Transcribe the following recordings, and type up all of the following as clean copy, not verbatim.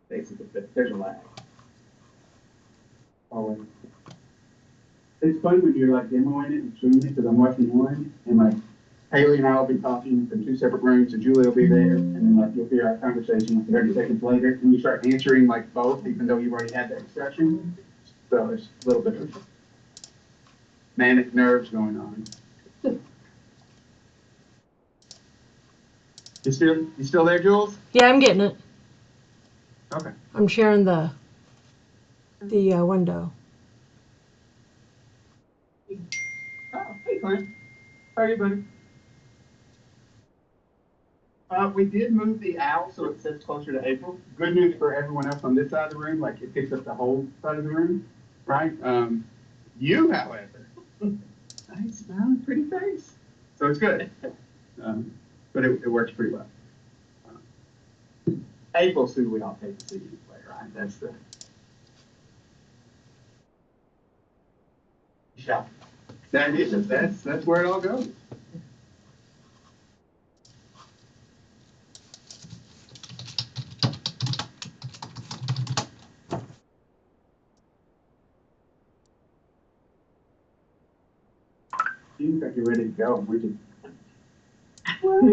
Basically, but there's a lag. Always. It's fun when you're like demoing it and streaming it because I'm watching one and like Haley and I will be talking from two separate rooms and Julie will be there and then like you'll hear our conversation like 30 seconds later and you start answering like both even though you've already had that discussion. So there's a little bit of manic nerves going on. You still there, Jules? Yeah, I'm getting it. Okay. I'm sharing the window. Oh, hey, Clint. How are you, buddy? We did move the owl so it sits closer to April. Good news for everyone else on this side of the room, like it picks up the whole side of the room, right? You, however, nice, smiling, pretty face. So it's good. But it works pretty well. April's who we all take to see you play, right? That's the shot. That is, that's where it all goes. Seems like you're ready to go. We can. One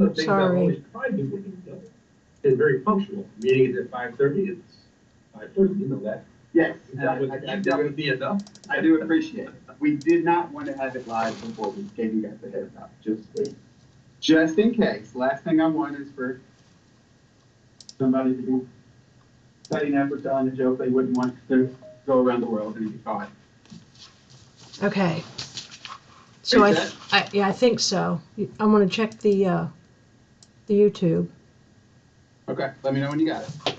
of the things I've always tried to do is very functional. Meeting is at 5:30. It's 5:30. You know that. Yes, that would be enough. I do appreciate it. We did not want to have it live before we gave you guys the heads up, just in case. Last thing I want is for somebody to be setting up or telling a joke they wouldn't want to go around the world and be caught. Okay. So I think so. I'm gonna check the YouTube. Okay, let me know when you got it.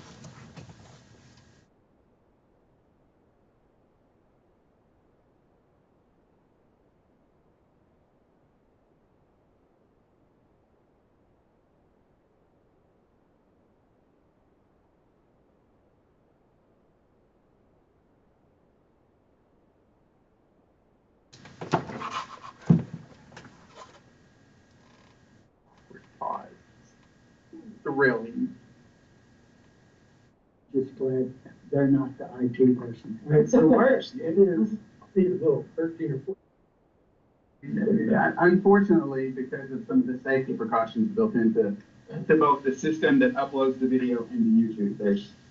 Really. Just glad they're not the IT person. It's the worst. It is. I think it's a little 13 or 14. Yeah, unfortunately, because of some of the safety precautions built into both the system that uploads the video into YouTube,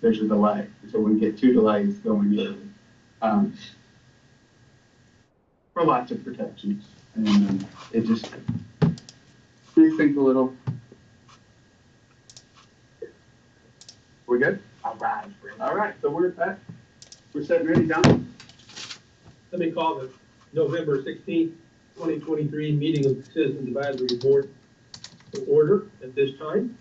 there's a delay. So we get two delays going in for lots of protections. And it just makes things a little. We good? All right. So we're set ready, John. Let me call the November 16th, 2023 meeting of the Citizens Advisory Board to order at this time.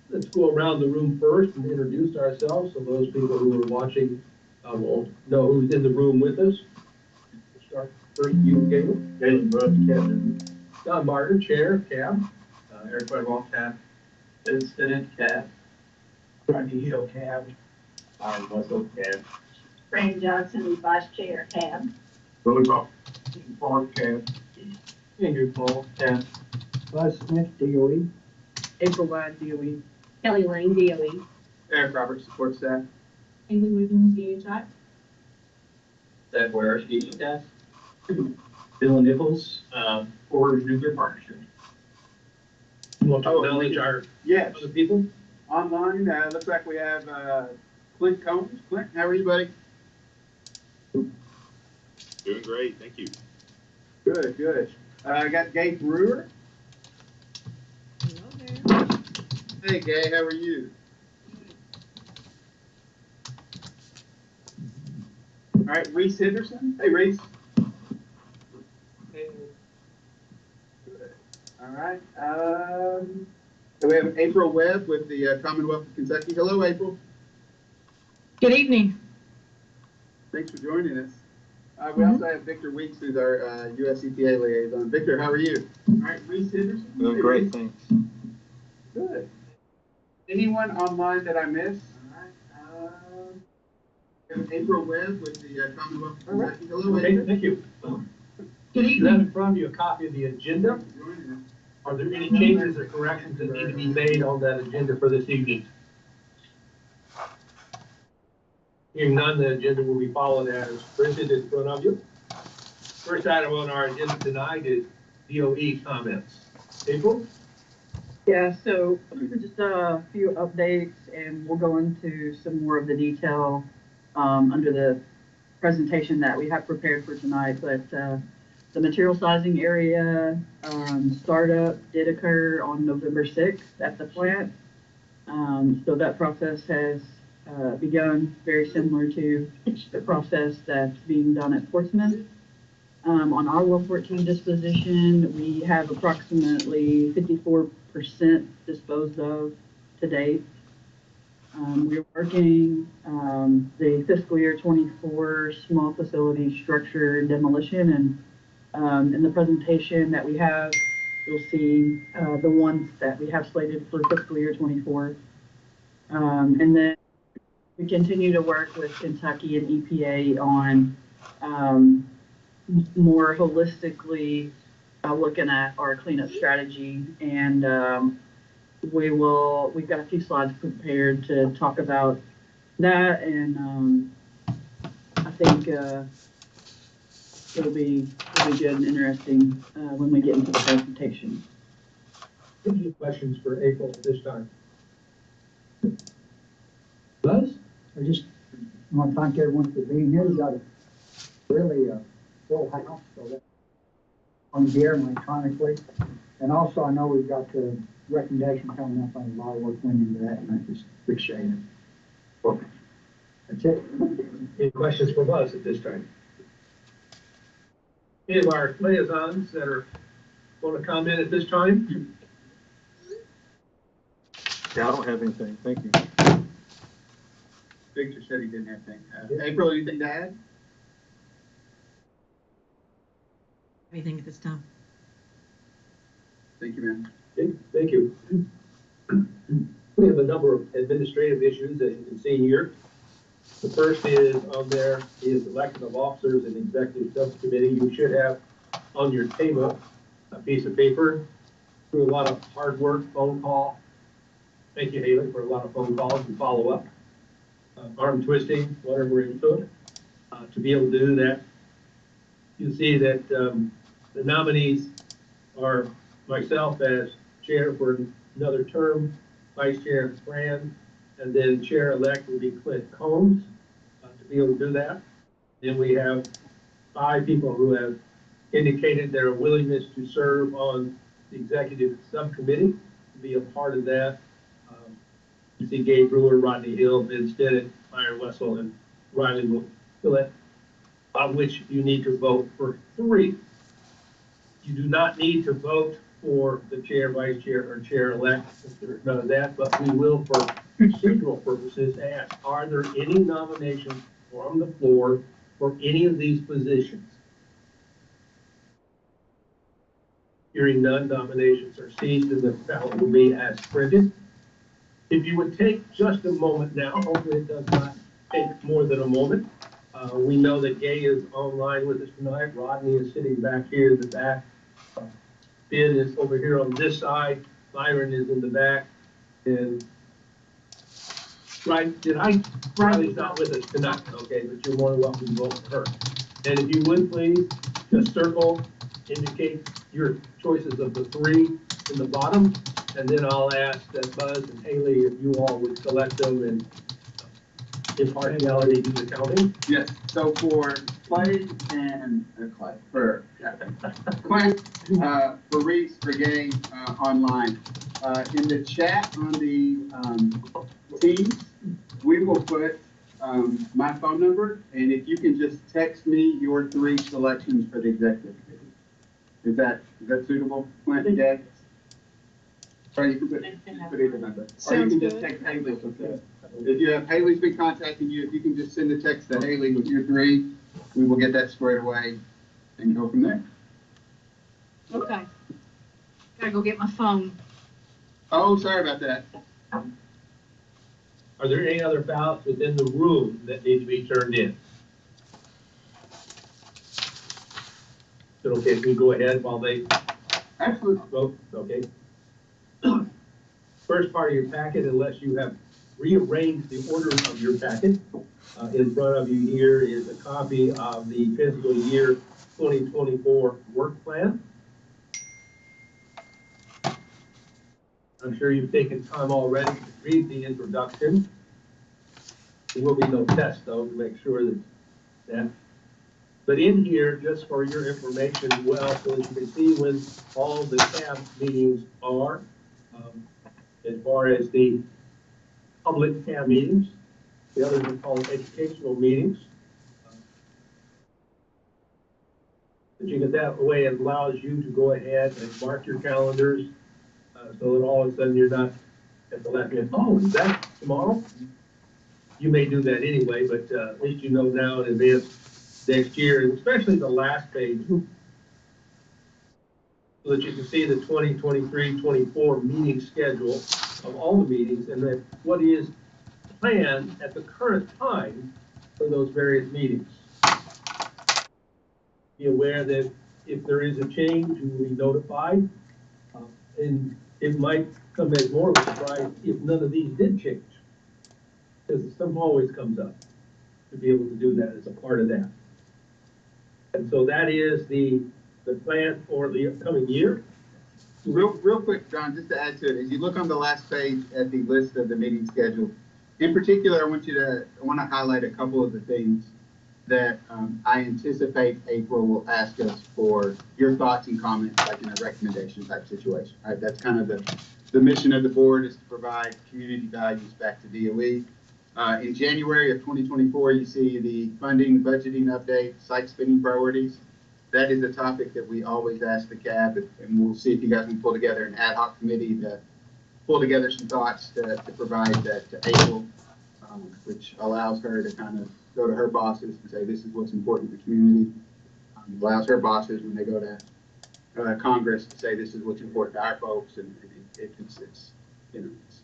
Let's go around the room first and introduce ourselves so those people who are watching will know who's in the room with us. We'll start first, you, Galen. Galen Brooks, Captain. Don Martin, Chair, Cab. Eric Whitewall, Cab. Incident, Cab. Rodney Hill, Cab. Byron Russell, Cab. Fran Johnson, Vice Chair, Cab. Billy Rock. Paul, Cab. Andrew Paul, Cab. Buzz Smith, DOE. April Wide, DOE. Kelly Lane, DOE. Eric Roberts, support staff. Haley Williams, DHI. Zach Ware, staff. Dylan Nichols, Forward Nuclear Partnership. You want to acknowledge our Yes. other people? Online, looks like we have Clint Combs. Clint, how are you, buddy? Doing great, thank you. Good. I got Gabe Brewer. Hello there. Hey, Gabe, how are you? All right, Reese Henderson. Hey, Reese. Hey. Good. All right. So we have April Webb with the Commonwealth of Kentucky. Hello, April. Good evening. Thanks for joining us. We also have Victor Weeks, who's our U.S. EPA liaison. Victor, how are you? All right, Reese Henderson. Doing great, thanks. Good. Anyone online that I missed? All right. We have April Webb with the Commonwealth of Kentucky. Hello, Okay, April. thank you. Good You have evening. in front of you a copy of the agenda. Thanks for joining us. Are there any changes or corrections that need to be made on that agenda for this evening? Hearing none, the agenda will be followed as printed in front of you. First item on our agenda tonight is DOE comments. April? Yeah, so just a few updates, and we'll go into some more of the detail under the presentation that we have prepared for tonight. But the material sizing area startup did occur on November 6th at the plant. So that process has begun, very similar to the process that's being done at Portsmouth. On our Well 14 disposition, we have approximately 54% disposed of to date. We're working the fiscal year 24 small facility structure demolition, and in the presentation that we have, you'll see the ones that we have slated for fiscal year 24. And then we continue to work with Kentucky and EPA on more holistically looking at our cleanup strategy, and we've got a few slides prepared to talk about that, and I think it'll be good and interesting when we get into the presentation. Any questions for April at this time? Buzz? I just want to thank everyone for being here. We got a really full house, so that on here and electronically. And also, I know we've got the recommendation coming up, and a lot of work went into that, and I just appreciate it. Well, that's it. Any questions for Buzz at this time? Any of our liaisons that are going to comment at this time? Yeah, I don't have anything. Thank you. Victor said he didn't have anything. April, anything to add? Anything at this time? Thank you, ma'am. Thank you. We have a number of administrative issues, as you can see here. The first is on there is election of officers and executive subcommittee. You should have on your table a piece of paper through a lot of hard work, phone call. Thank you, Haley, for a lot of phone calls and follow up. Arm twisting, whatever it took to be able to do that. You see that the nominees are myself as chair for another term, vice chair Fran, and then chair-elect will be Clint Combs to be able to do that. Then we have 5 people who have indicated their willingness to serve on the executive subcommittee, to be a part of that. You see Gabe Brewer, Rodney Hill, Vince Dennett, Myron Wessel, and Riley Willett, on which you need to vote for 3. You do not need to vote for the chair, vice chair, or chair-elect, if there's none of that, but we will, for procedural purposes, ask, are there any nominations from the floor for any of these positions? Hearing none, nominations are seized, and the ballot will be as printed. If you would take just a moment now, hopefully it does not take more than a moment. We know that Gay is online with us tonight. Rodney is sitting back here in the back. Ben is over here on this side. Byron is in the back. And Riley's not with us tonight, okay, but you're more than welcome to vote for her. And if you would please, just circle, indicate your choices of the 3 in the bottom, and then I'll ask that Buzz and Haley, if you all would select them and impartiality do the counting. Yes, so for Clay and Clint, for Reese, for Gay, online, in the chat on the Teams, we will put my phone number, and if you can just text me your 3 selections for the executive committee. Is that suitable, Clint and Gay? Or you can put either number. Or you can just text Haley. Okay. If you have Haley's been contacting you, if you can just send a text to Haley with your 3, we will get that squared away and go from there. Okay. Gotta go get my phone. Oh, sorry about that. Are there any other ballots within the room that need to be turned in? Is it okay if we go ahead while they Absolutely. vote? Okay. First part of your packet, unless you have rearranged the order of your packet. In front of you here is a copy of the fiscal year 2024 work plan. I'm sure you've taken time already to read the introduction. There will be no test, though, to make sure that. But in here, just for your information as well, so that you can see when all the CAB meetings are, as far as the public CAB meetings, the others are called educational meetings. But you get that way, it allows you to go ahead and mark your calendars, so that all of a sudden you're not at the left hand, oh, is that tomorrow? You may do that anyway, but at least you know now in advance next year, and especially the last page, so that you can see the 2023-24 meeting schedule of all the meetings, and then what is planned at the current time for those various meetings. Be aware that if there is a change, you will be notified, and it might come as more of a surprise if none of these did change, because something always comes up to be able to do that as a part of that. And so that is the plan for the upcoming year. Real quick, John, just to add to it, as you look on the last page at the list of the meeting schedule, in particular, I want to highlight a couple of the things that I anticipate April will ask us for your thoughts and comments, like in a recommendation type situation. Right? That's kind of the mission of the board, is to provide community values back to DOE. In January of 2024, you see the funding budgeting update, site spending priorities. That is a topic that we always ask the CAB, and we'll see if you guys can pull together an ad hoc committee to pull together some thoughts to provide that to April, which allows her to kind of go to her bosses and say, this is what's important to the community. Allows her bosses, when they go to Congress, to say, this is what's important to our folks, and it's you know, it's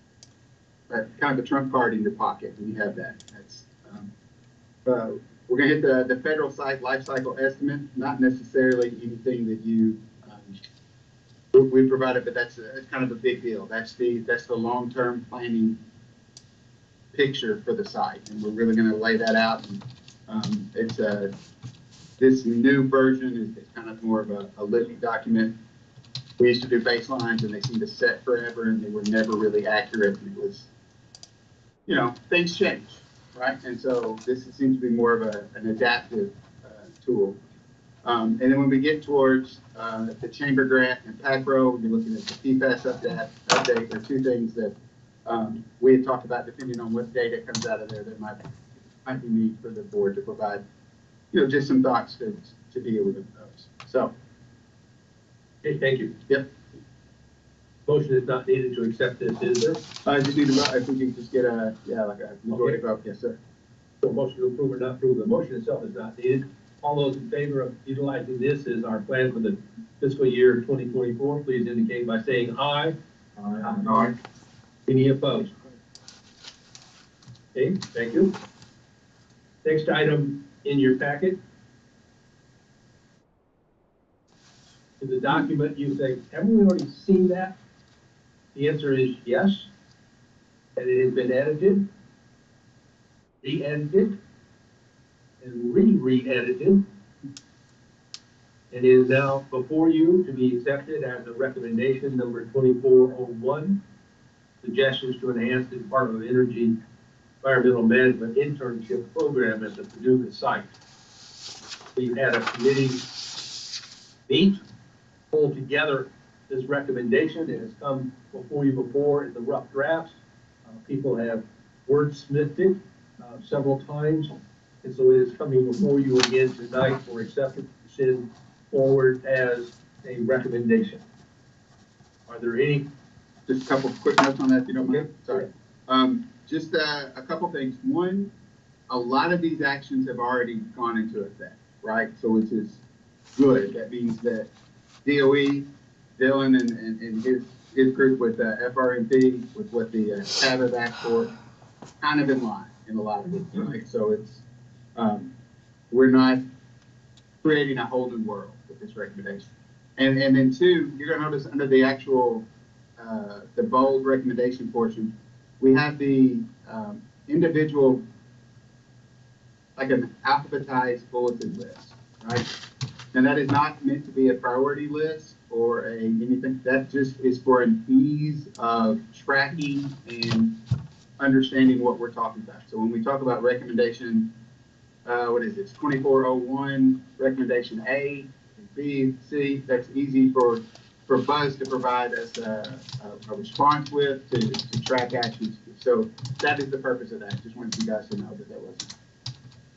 kind of a trump card in your pocket when you have that. That's we're going to hit the federal site life cycle estimate, not necessarily anything that we provided, but it's kind of a big deal. That's the long-term planning picture for the site, and we're really going to lay that out. And it's this new version is kind of more of a living document. We used to do baselines, and they seemed to set forever, and they were never really accurate. And it was, you know, things change, right? And so this seems to be more of an adaptive tool. And then when we get towards the chamber grant and PACRO, we're looking at the PFAS update. There are two things that we had talked about, depending on what data comes out of there, that might be need for the board to provide, you know, just some thoughts to deal with those. So, Okay, thank you. Yep. Motion is not needed to accept this, is there? I just need to, if we can just get a majority vote. Yes, sir. So motion to approve or not approve, the motion itself is not needed. All those in favor of utilizing this as our plan for the fiscal year 2024, please indicate by saying aye. Aye. Any opposed? Okay, thank you. Next item in your packet is the document. You say, haven't we already seen that? The answer is yes, and it has been edited, re-edited, and re-edited, and is now before you to be accepted as a recommendation number 2401, suggestions to enhance the Department of Energy Environmental Management Internship Program at the Paducah site. We've had a committee meet, pull together this recommendation. It has come before you before in the rough drafts. People have wordsmithed it several times, and so it is coming before you again tonight for acceptance to send forward as a recommendation. Are there any? Just a couple of quick notes on that, if you don't mind. Sorry. Just a couple things. One, a lot of these actions have already gone into effect, right? So which is good. That means that DOE, Dylan and his group with FRMP, with what the CAB have asked for, kind of in line in a lot of it, right? So it's, we're not creating a whole new world with this recommendation. And then two, you're gonna notice under the actual, the bold recommendation portion, we have the individual, like an alphabetized bulletin list, right? And that is not meant to be a priority list or anything. That just is for an ease of tracking and understanding what we're talking about. So when we talk about recommendation, what is this, 2401, recommendation A, B, C, that's easy for Buzz to provide us a response with to track actions. So that is the purpose of that. Just wanted you guys to know that that wasn't.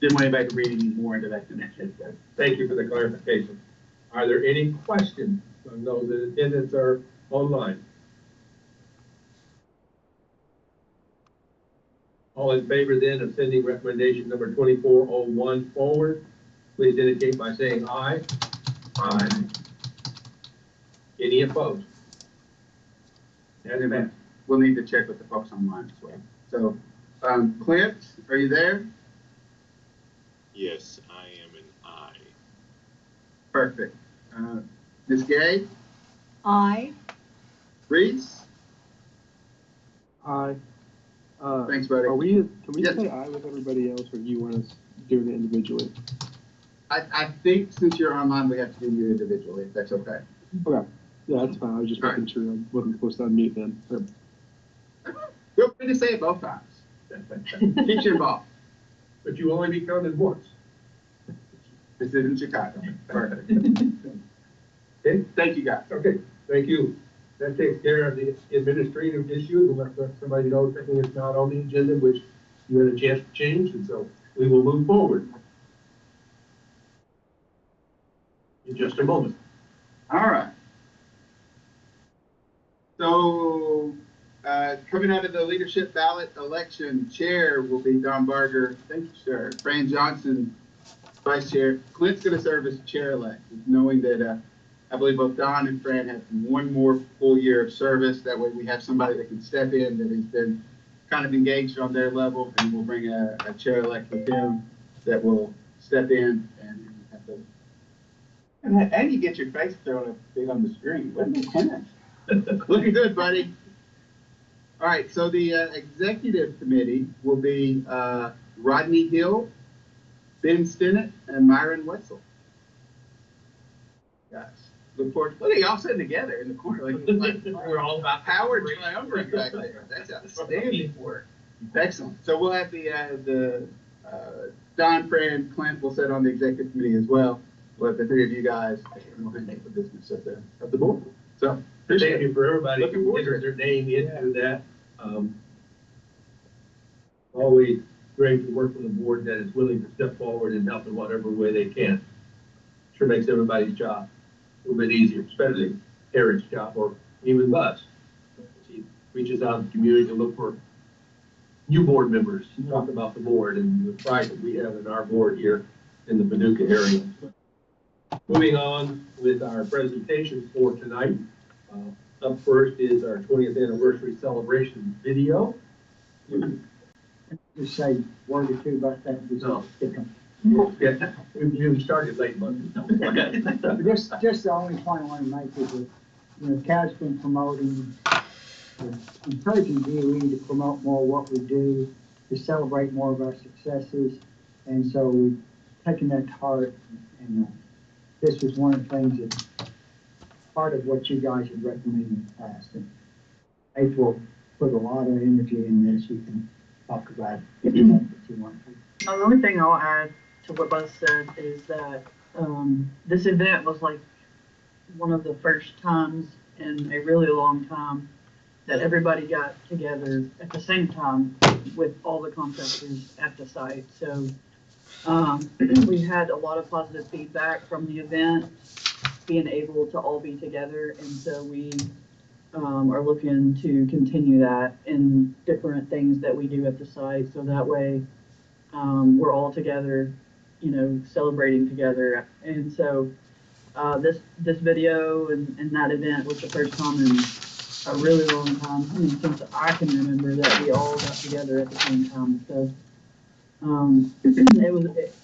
Didn't want anybody to read any more into that than that. Thank you for the clarification. Are there any questions on those in attendance or online? All in favor then of sending recommendation number 2401 forward, please indicate by saying aye. Aye. Any opposed? That's passed. We'll need to check with the folks online as well. So, Clint, are you there? Yes, I am an I. Perfect. Ms. Gay? Aye. Reese? Aye. Thanks, buddy. Can we Yes. say aye with everybody else, or do you want us doing it individually? I think since you're online, we have to do you individually, if that's okay. Okay. Yeah, that's fine. I was just making sure I wasn't supposed to unmute then. Feel free to say it both times. Keeps you involved. But you only be counted once. This isn't Chicago. Perfect. Okay, Thank you, guys. okay, thank you. That takes care of the administrative issues, and let somebody know something is not on the agenda, which you had a chance to change, and so we will move forward. In just a moment. All right. So, coming out of the leadership ballot election, chair will be Don Barger. Thank you, sir. Fran Johnson, vice chair. Clint's going to serve as chair-elect, knowing that I believe both Don and Fran have one more full year of service. That way we have somebody that can step in that has been kind of engaged on their level, and we'll bring a chair-elect with him that will step in and have to. And you get your face thrown up big on the screen. What an attempt. Looking good, buddy. All right, so the executive committee will be Rodney Hill, Ben Stinnett, and Myron Wetzel. Guys, look forward. Look at y'all sitting together in the corner. Like We're all about power triumvirate back there. That's outstanding work. Excellent. So we'll have the Don, Fran, Clint will sit on the executive committee as well. We'll have the three of you guys will handle the business of the board. So Thank you for everybody Looking who forward to entered their name into that. Always great to work with a board that is willing to step forward and help in whatever way they can. Sure makes everybody's job a little bit easier, especially Eric's job or even Buzz. He reaches out in the community to look for new board members to talk about the board and the pride that we have in our board here in the Paducah area. Moving on with our presentation for tonight. Up first is our 20th anniversary celebration video. Just say a word or two about that. No. Stick 'em. Yeah, we started late, but. Just the only point I want to make is that, CAD's been promoting, encouraging DOE to promote more of what we do, to celebrate more of our successes. And so we've taken that to heart, and this was one of the things that part of what you guys have recommended in the past. And April put a lot of energy in this. You can talk about it if you want to. The only thing I'll add to what Buzz said is that this event was like one of the first times in a really long time that everybody got together at the same time with all the contractors at the site. So we had a lot of positive feedback from the event, being able to all be together. And so we are looking to continue that in different things that we do at the site. So that way we're all together, celebrating together. And so this video and that event was the first time in a really long time, since I can remember, that we all got together at the same time. So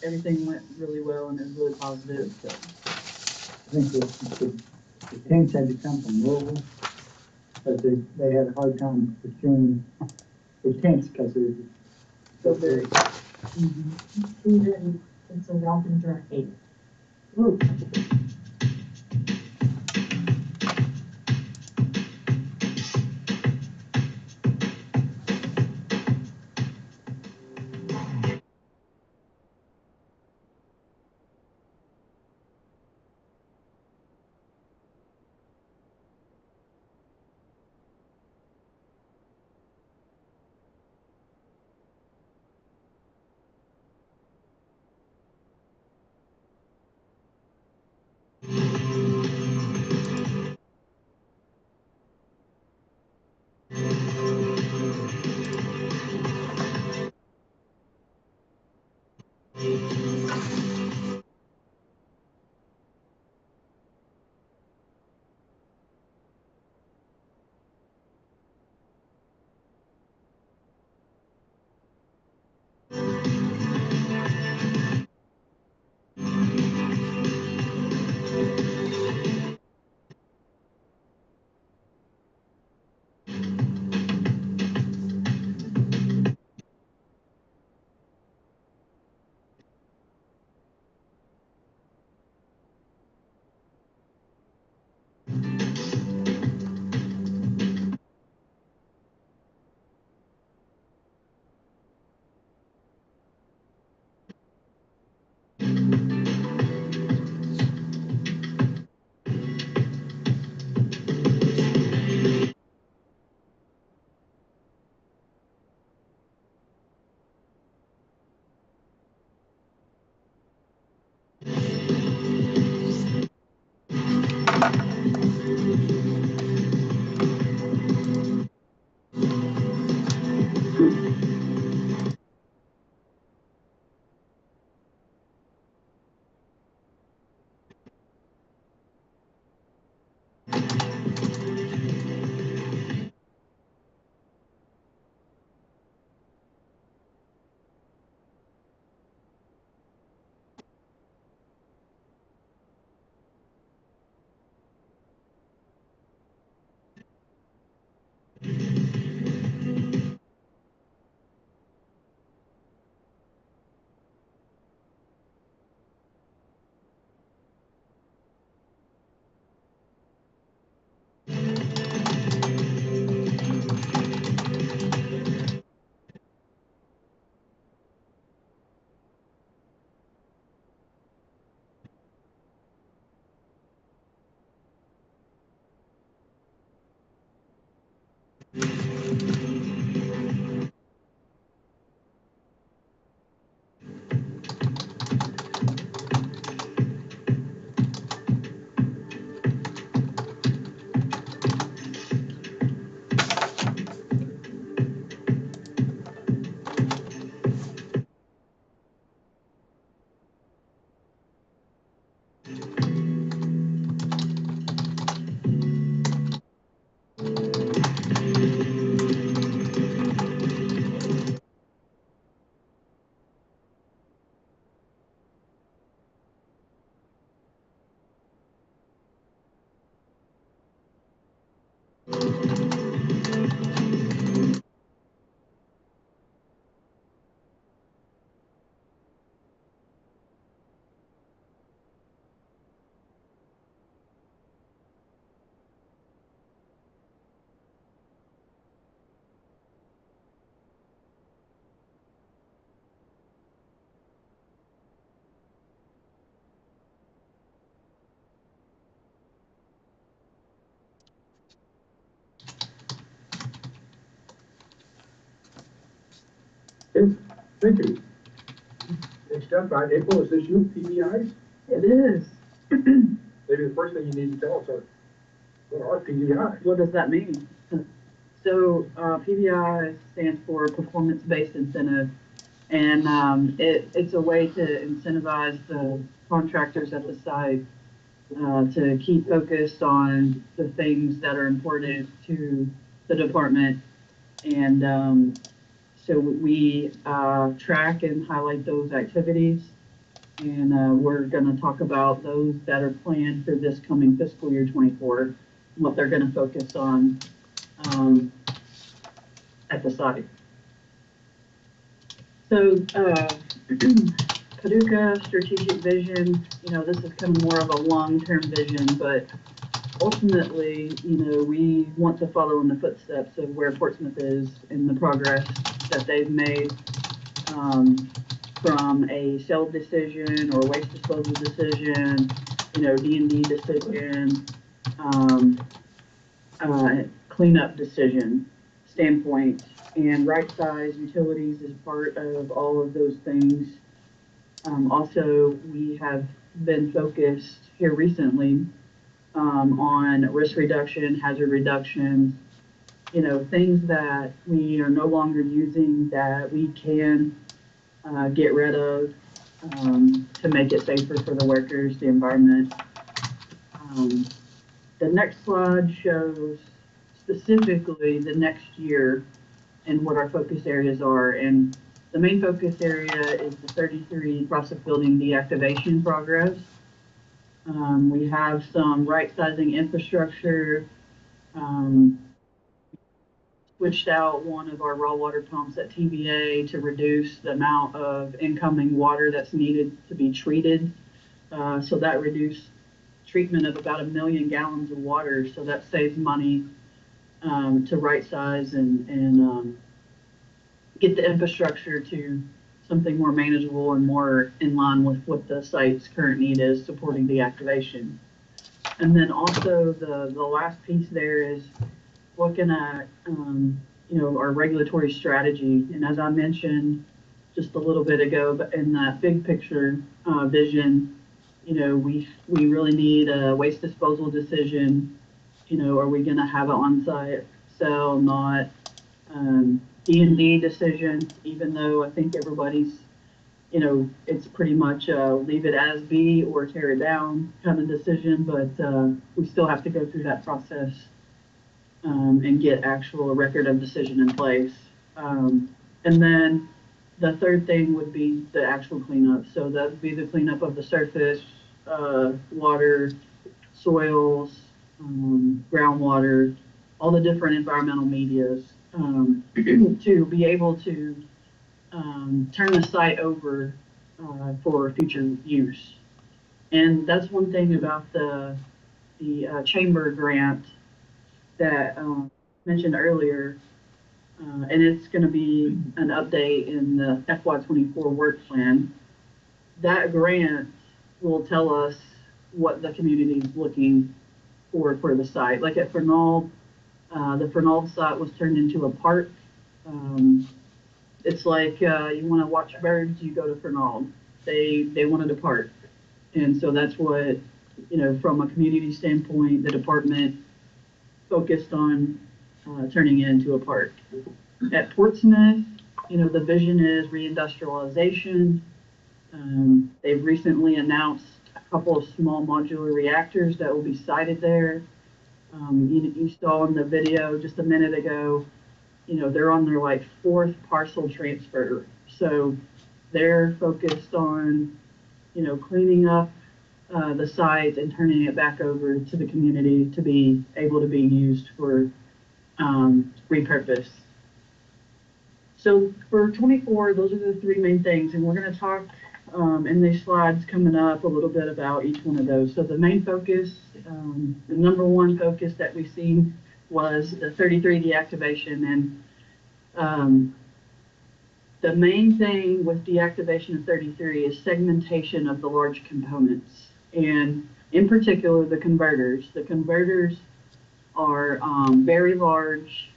everything went really well and it was really positive. So. I think the teams had to come from Louisville, but they had a hard time procuring tense because it's so big. It's a welcome dry. Okay, thank you. Next up, April, is this you, PBIs? It is. Maybe the first thing you need to tell us are, what are PBIs? What does that mean? So, PBI stands for Performance-Based Incentive, and it's a way to incentivize the contractors at the site to keep focused on the things that are important to the department. And so we track and highlight those activities, and we're going to talk about those that are planned for this coming fiscal year 24, what they're going to focus on at the site. So, Paducah strategic vision, this is kind of more of a long-term vision, but ultimately, we want to follow in the footsteps of where Portsmouth is in the progress that they've made, from a sale decision or waste disposal decision, D&D decision, cleanup decision standpoint, and right size utilities is part of all of those things. Also, we have been focused here recently on risk reduction, hazard reduction, things that we are no longer using that we can get rid of to make it safer for the workers, the environment. The next slide shows specifically the next year and what our focus areas are. And the main focus area is the 33 process building deactivation progress. We have some right sizing infrastructure, switched out one of our raw water pumps at TVA to reduce the amount of incoming water that's needed to be treated. So that reduced treatment of about 1 million gallons of water. So that saves money to right size and get the infrastructure to something more manageable and more in line with what the site's current need is supporting deactivation. And then also the last piece there is looking at, our regulatory strategy. And as I mentioned just a little bit ago, but in that big picture vision, we really need a waste disposal decision. Are we going to have an on-site cell, not D&D decision, even though I think everybody's, it's pretty much leave it as be or tear it down kind of decision, but we still have to go through that process and get actual record of decision in place. And then the third thing would be the actual cleanup. So that would be the cleanup of the surface, water, soils, groundwater, all the different environmental medias to be able to turn the site over for future use. And that's one thing about the chamber grant that mentioned earlier, and it's going to be an update in the FY24 work plan. That grant will tell us what the community is looking for the site. Like at Fernald, the Fernald site was turned into a park. It's like you want to watch birds, you go to Fernald. They wanted a park, and so that's what, from a community standpoint, the department focused on turning it into a park. At Portsmouth, the vision is reindustrialization. They've recently announced a couple of small modular reactors that will be sited there. You saw in the video just a minute ago, they're on their like 4th parcel transfer. So they're focused on, cleaning up the site and turning it back over to the community to be able to be used for repurpose. So for 24, those are the 3 main things, and we're going to talk in these slides coming up a little bit about each one of those. So the main focus, the number one focus that we've seen was the 33 deactivation, and the main thing with deactivation of 33 is segmentation of the large components, and in particular the converters. The converters are very large.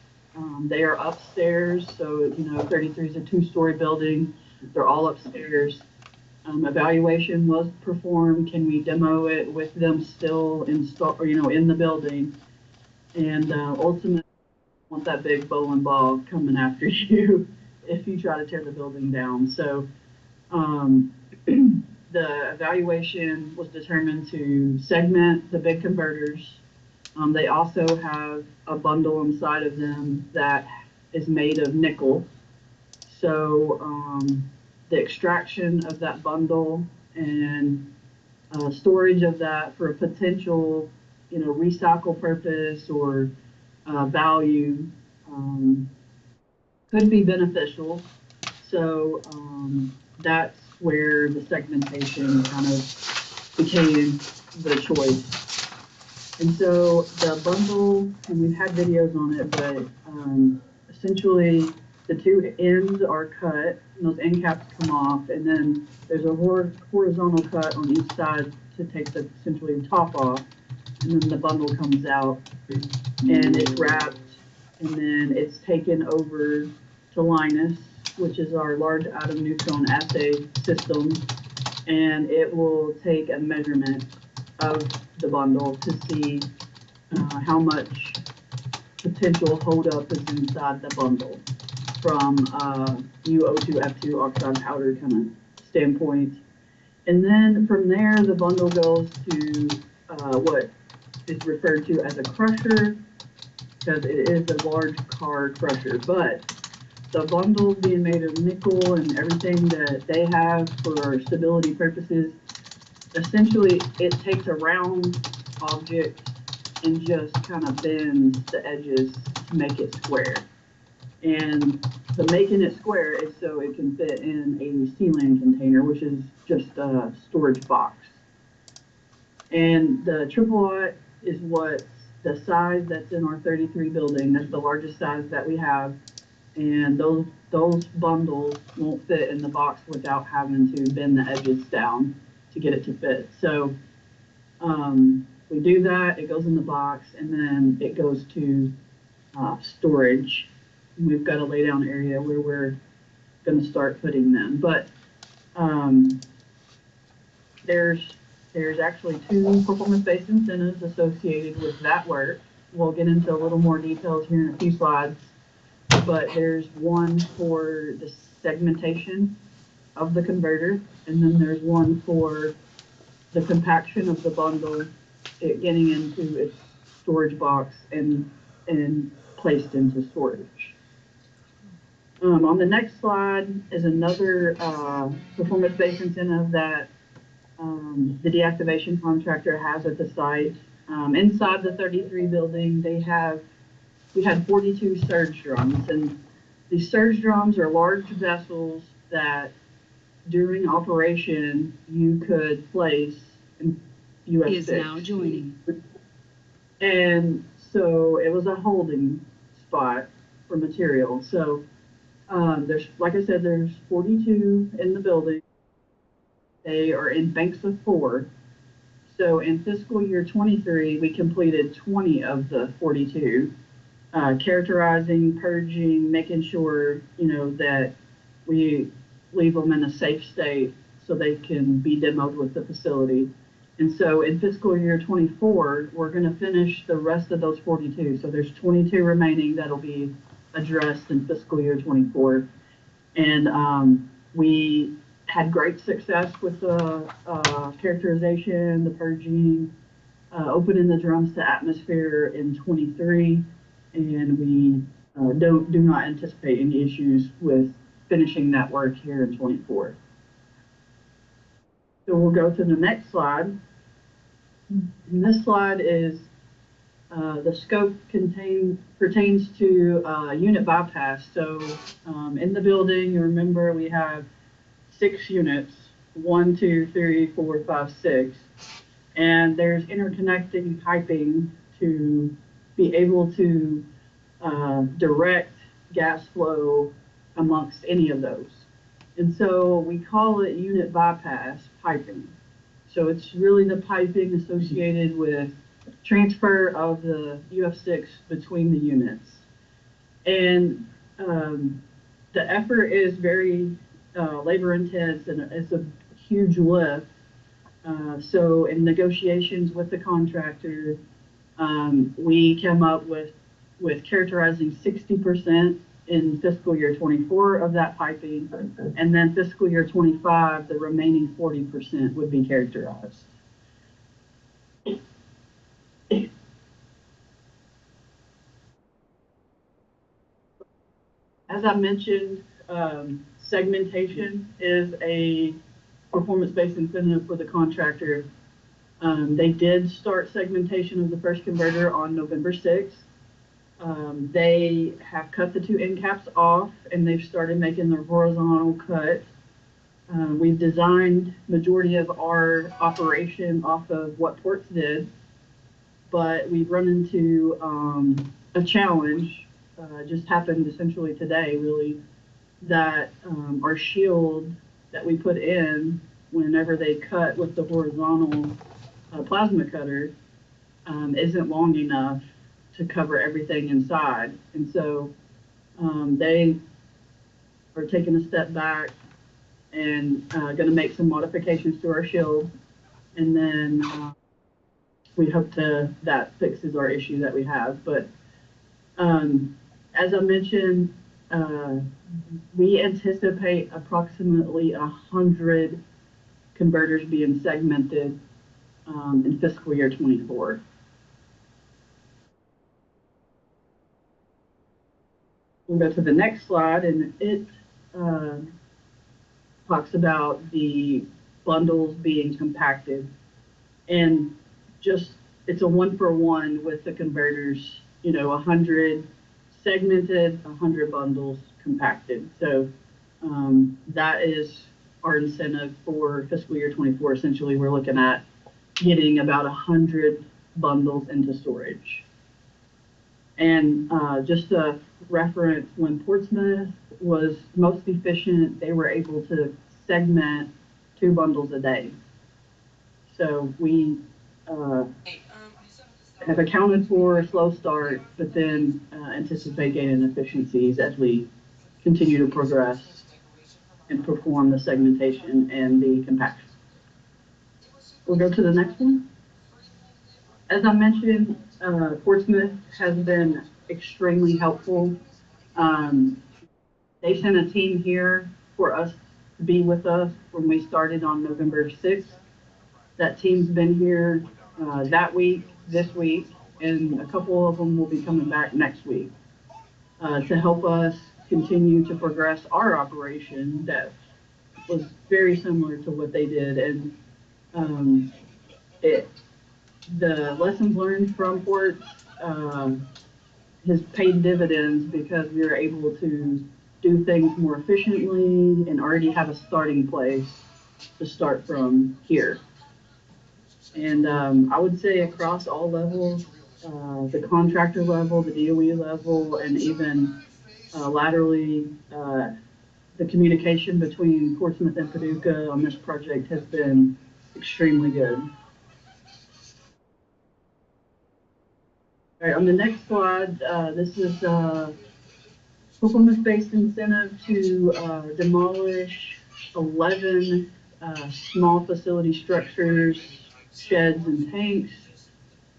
They are upstairs, so 33 is a 2-story building. They're all upstairs. Evaluation was performed. Can we demo it with them still installed, in the building? And ultimately, want that big bowling ball coming after you if you try to tear the building down. So the evaluation was determined to segment the big converters. They also have a bundle inside of them that is made of nickel. So the extraction of that bundle and storage of that for a potential, recycle purpose or value could be beneficial. So that's where the segmentation kind of became the choice. And so the bundle, and we've had videos on it, but essentially the two ends are cut, and those end caps come off, and then there's a horizontal cut on each side to take the essentially top off, and then the bundle comes out, and it's wrapped, and then it's taken over to Linus, which is our large atom neutron assay system, and it will take a measurement of the bundle to see how much potential holdup is inside the bundle from UO2 F2 oxide powder kind of standpoint. And then from there, the bundle goes to what is referred to as a crusher, because it is a large car crusher. But the bundle being made of nickel and everything that they have for stability purposes, essentially it takes a round object and just kind of bends the edges to make it square. And the making it square is so it can fit in a sealing container, which is just a storage box. And the triple aught is what the size that's in our 33 building. That's the largest size that we have. And those bundles won't fit in the box without having to bend the edges down to get it to fit. So we do that, it goes in the box, and then it goes to storage. We've got a lay down area where we're going to start putting them. But there's actually 2 performance-based incentives associated with that work. We'll get into a little more details here in a few slides. But there's one for the segmentation of the converter, and then there's one for the compaction of the bundle, it getting into its storage box and placed into storage. On the next slide is another performance-based incentive that the deactivation contractor has at the site. Inside the 33 building, we had 42 surge drums, and these surge drums are large vessels that during operation you could place in UF6. He is now joining. And so it was a holding spot for material. So there's, like I said, there's 42 in the building. They are in banks of 4. So in fiscal year 23, we completed 20 of the 42. Characterizing, purging, making sure, that we leave them in a safe state so they can be demoed with the facility. And so in fiscal year 24, we're going to finish the rest of those 42. So there's 22 remaining that'll be addressed in fiscal year 24. And we had great success with the characterization, the purging, opening the drums to atmosphere in 23. And we do not anticipate any issues with finishing that work here in 24. So we'll go to the next slide. And this slide is the scope pertains to unit bypass. So in the building, you remember we have 6 units, 1, 2, 3, 4, 5, 6. And there's interconnecting piping to be able to direct gas flow amongst any of those. And so we call it unit bypass piping. So it's really the piping associated with transfer of the UF6 between the units. And the effort is very labor intense, and it's a huge lift. So in negotiations with the contractor, we came up with characterizing 60% in fiscal year 24 of that piping, and then fiscal year 25, the remaining 40% would be characterized. As I mentioned, segmentation is a performance-based incentive for the contractor. They did start segmentation of the first converter on November 6th. They have cut the two end caps off and they've started making their horizontal cut. We've designed majority of our operation off of what Ports did, but we've run into a challenge, just happened essentially today, really, that our shield that we put in whenever they cut with the horizontal plasma cutter isn't long enough to cover everything inside. And so they are taking a step back and going to make some modifications to our shield. And then we hope that fixes our issue that we have. But as I mentioned, we anticipate approximately 100 converters being segmented in fiscal year 24. We'll go to the next slide, and it talks about the bundles being compacted. And just, it's a 1-for-1 with the converters, 100 segmented, 100 bundles compacted. So that is our incentive for fiscal year 24. Essentially, we're looking at getting about 100 bundles into storage. And just a reference, when Portsmouth was most efficient, they were able to segment 2 bundles a day. So we have accounted for a slow start, but then anticipate gaining efficiencies as we continue to progress and perform the segmentation and the compaction. We'll go to the next one. As I mentioned, Portsmouth has been extremely helpful. They sent a team here for us to be with us when we started on November 6th. That team's been here that week, this week, and a couple of them will be coming back next week to help us continue to progress our operation that was very similar to what they did. And the lessons learned from Ports has paid dividends because we were able to do things more efficiently and already have a starting place to start from here. And I would say across all levels, the contractor level, the DOE level, and even laterally, the communication between Portsmouth and Paducah on this project has been extremely good. All right, on the next slide, this is performance-based incentive to demolish 11 small facility structures, sheds, and tanks.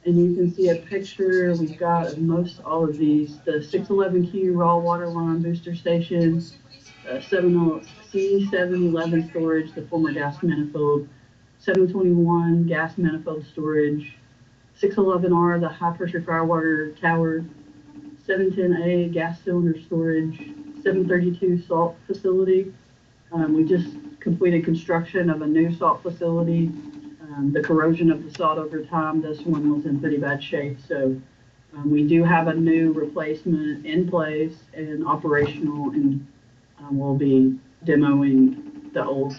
And you can see a picture. We've got most all of these: the 611Q raw water line booster station, C711 storage, the former gas manifold, 721 gas manifold storage, 611R, the high pressure firewater tower, 710A gas cylinder storage, 732 salt facility. We just completed construction of a new salt facility. The corrosion of the salt over time, this one was in pretty bad shape. So we do have a new replacement in place and operational, and we'll be demoing the old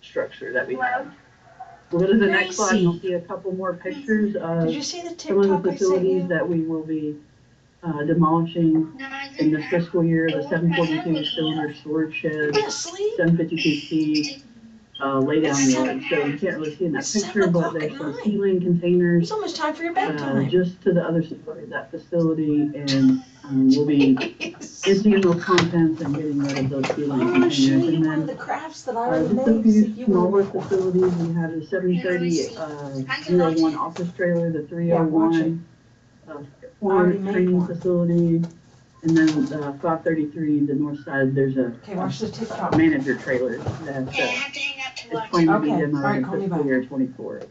structure that we have. We'll go to the next slide and you'll see a couple more pictures of some of the facilities that we will be demolishing in this fiscal year: the 742 cylinder storage shed, 752C lay-down yard. So you can't really see in that picture, but there's some ceiling containers It's almost time for your bedtime. just to the other side of that facility, and we'll be emptying those contents and getting rid of those ceiling I'm going to show containers. you And one of then the crafts that I already just a made. few smaller facilities. We have the 730 301 office trailer, the 301 forward training facility, and then 533, the north side, there's a Watch the TikTok. manager trailer that is planning to be demoed in fiscal year 24.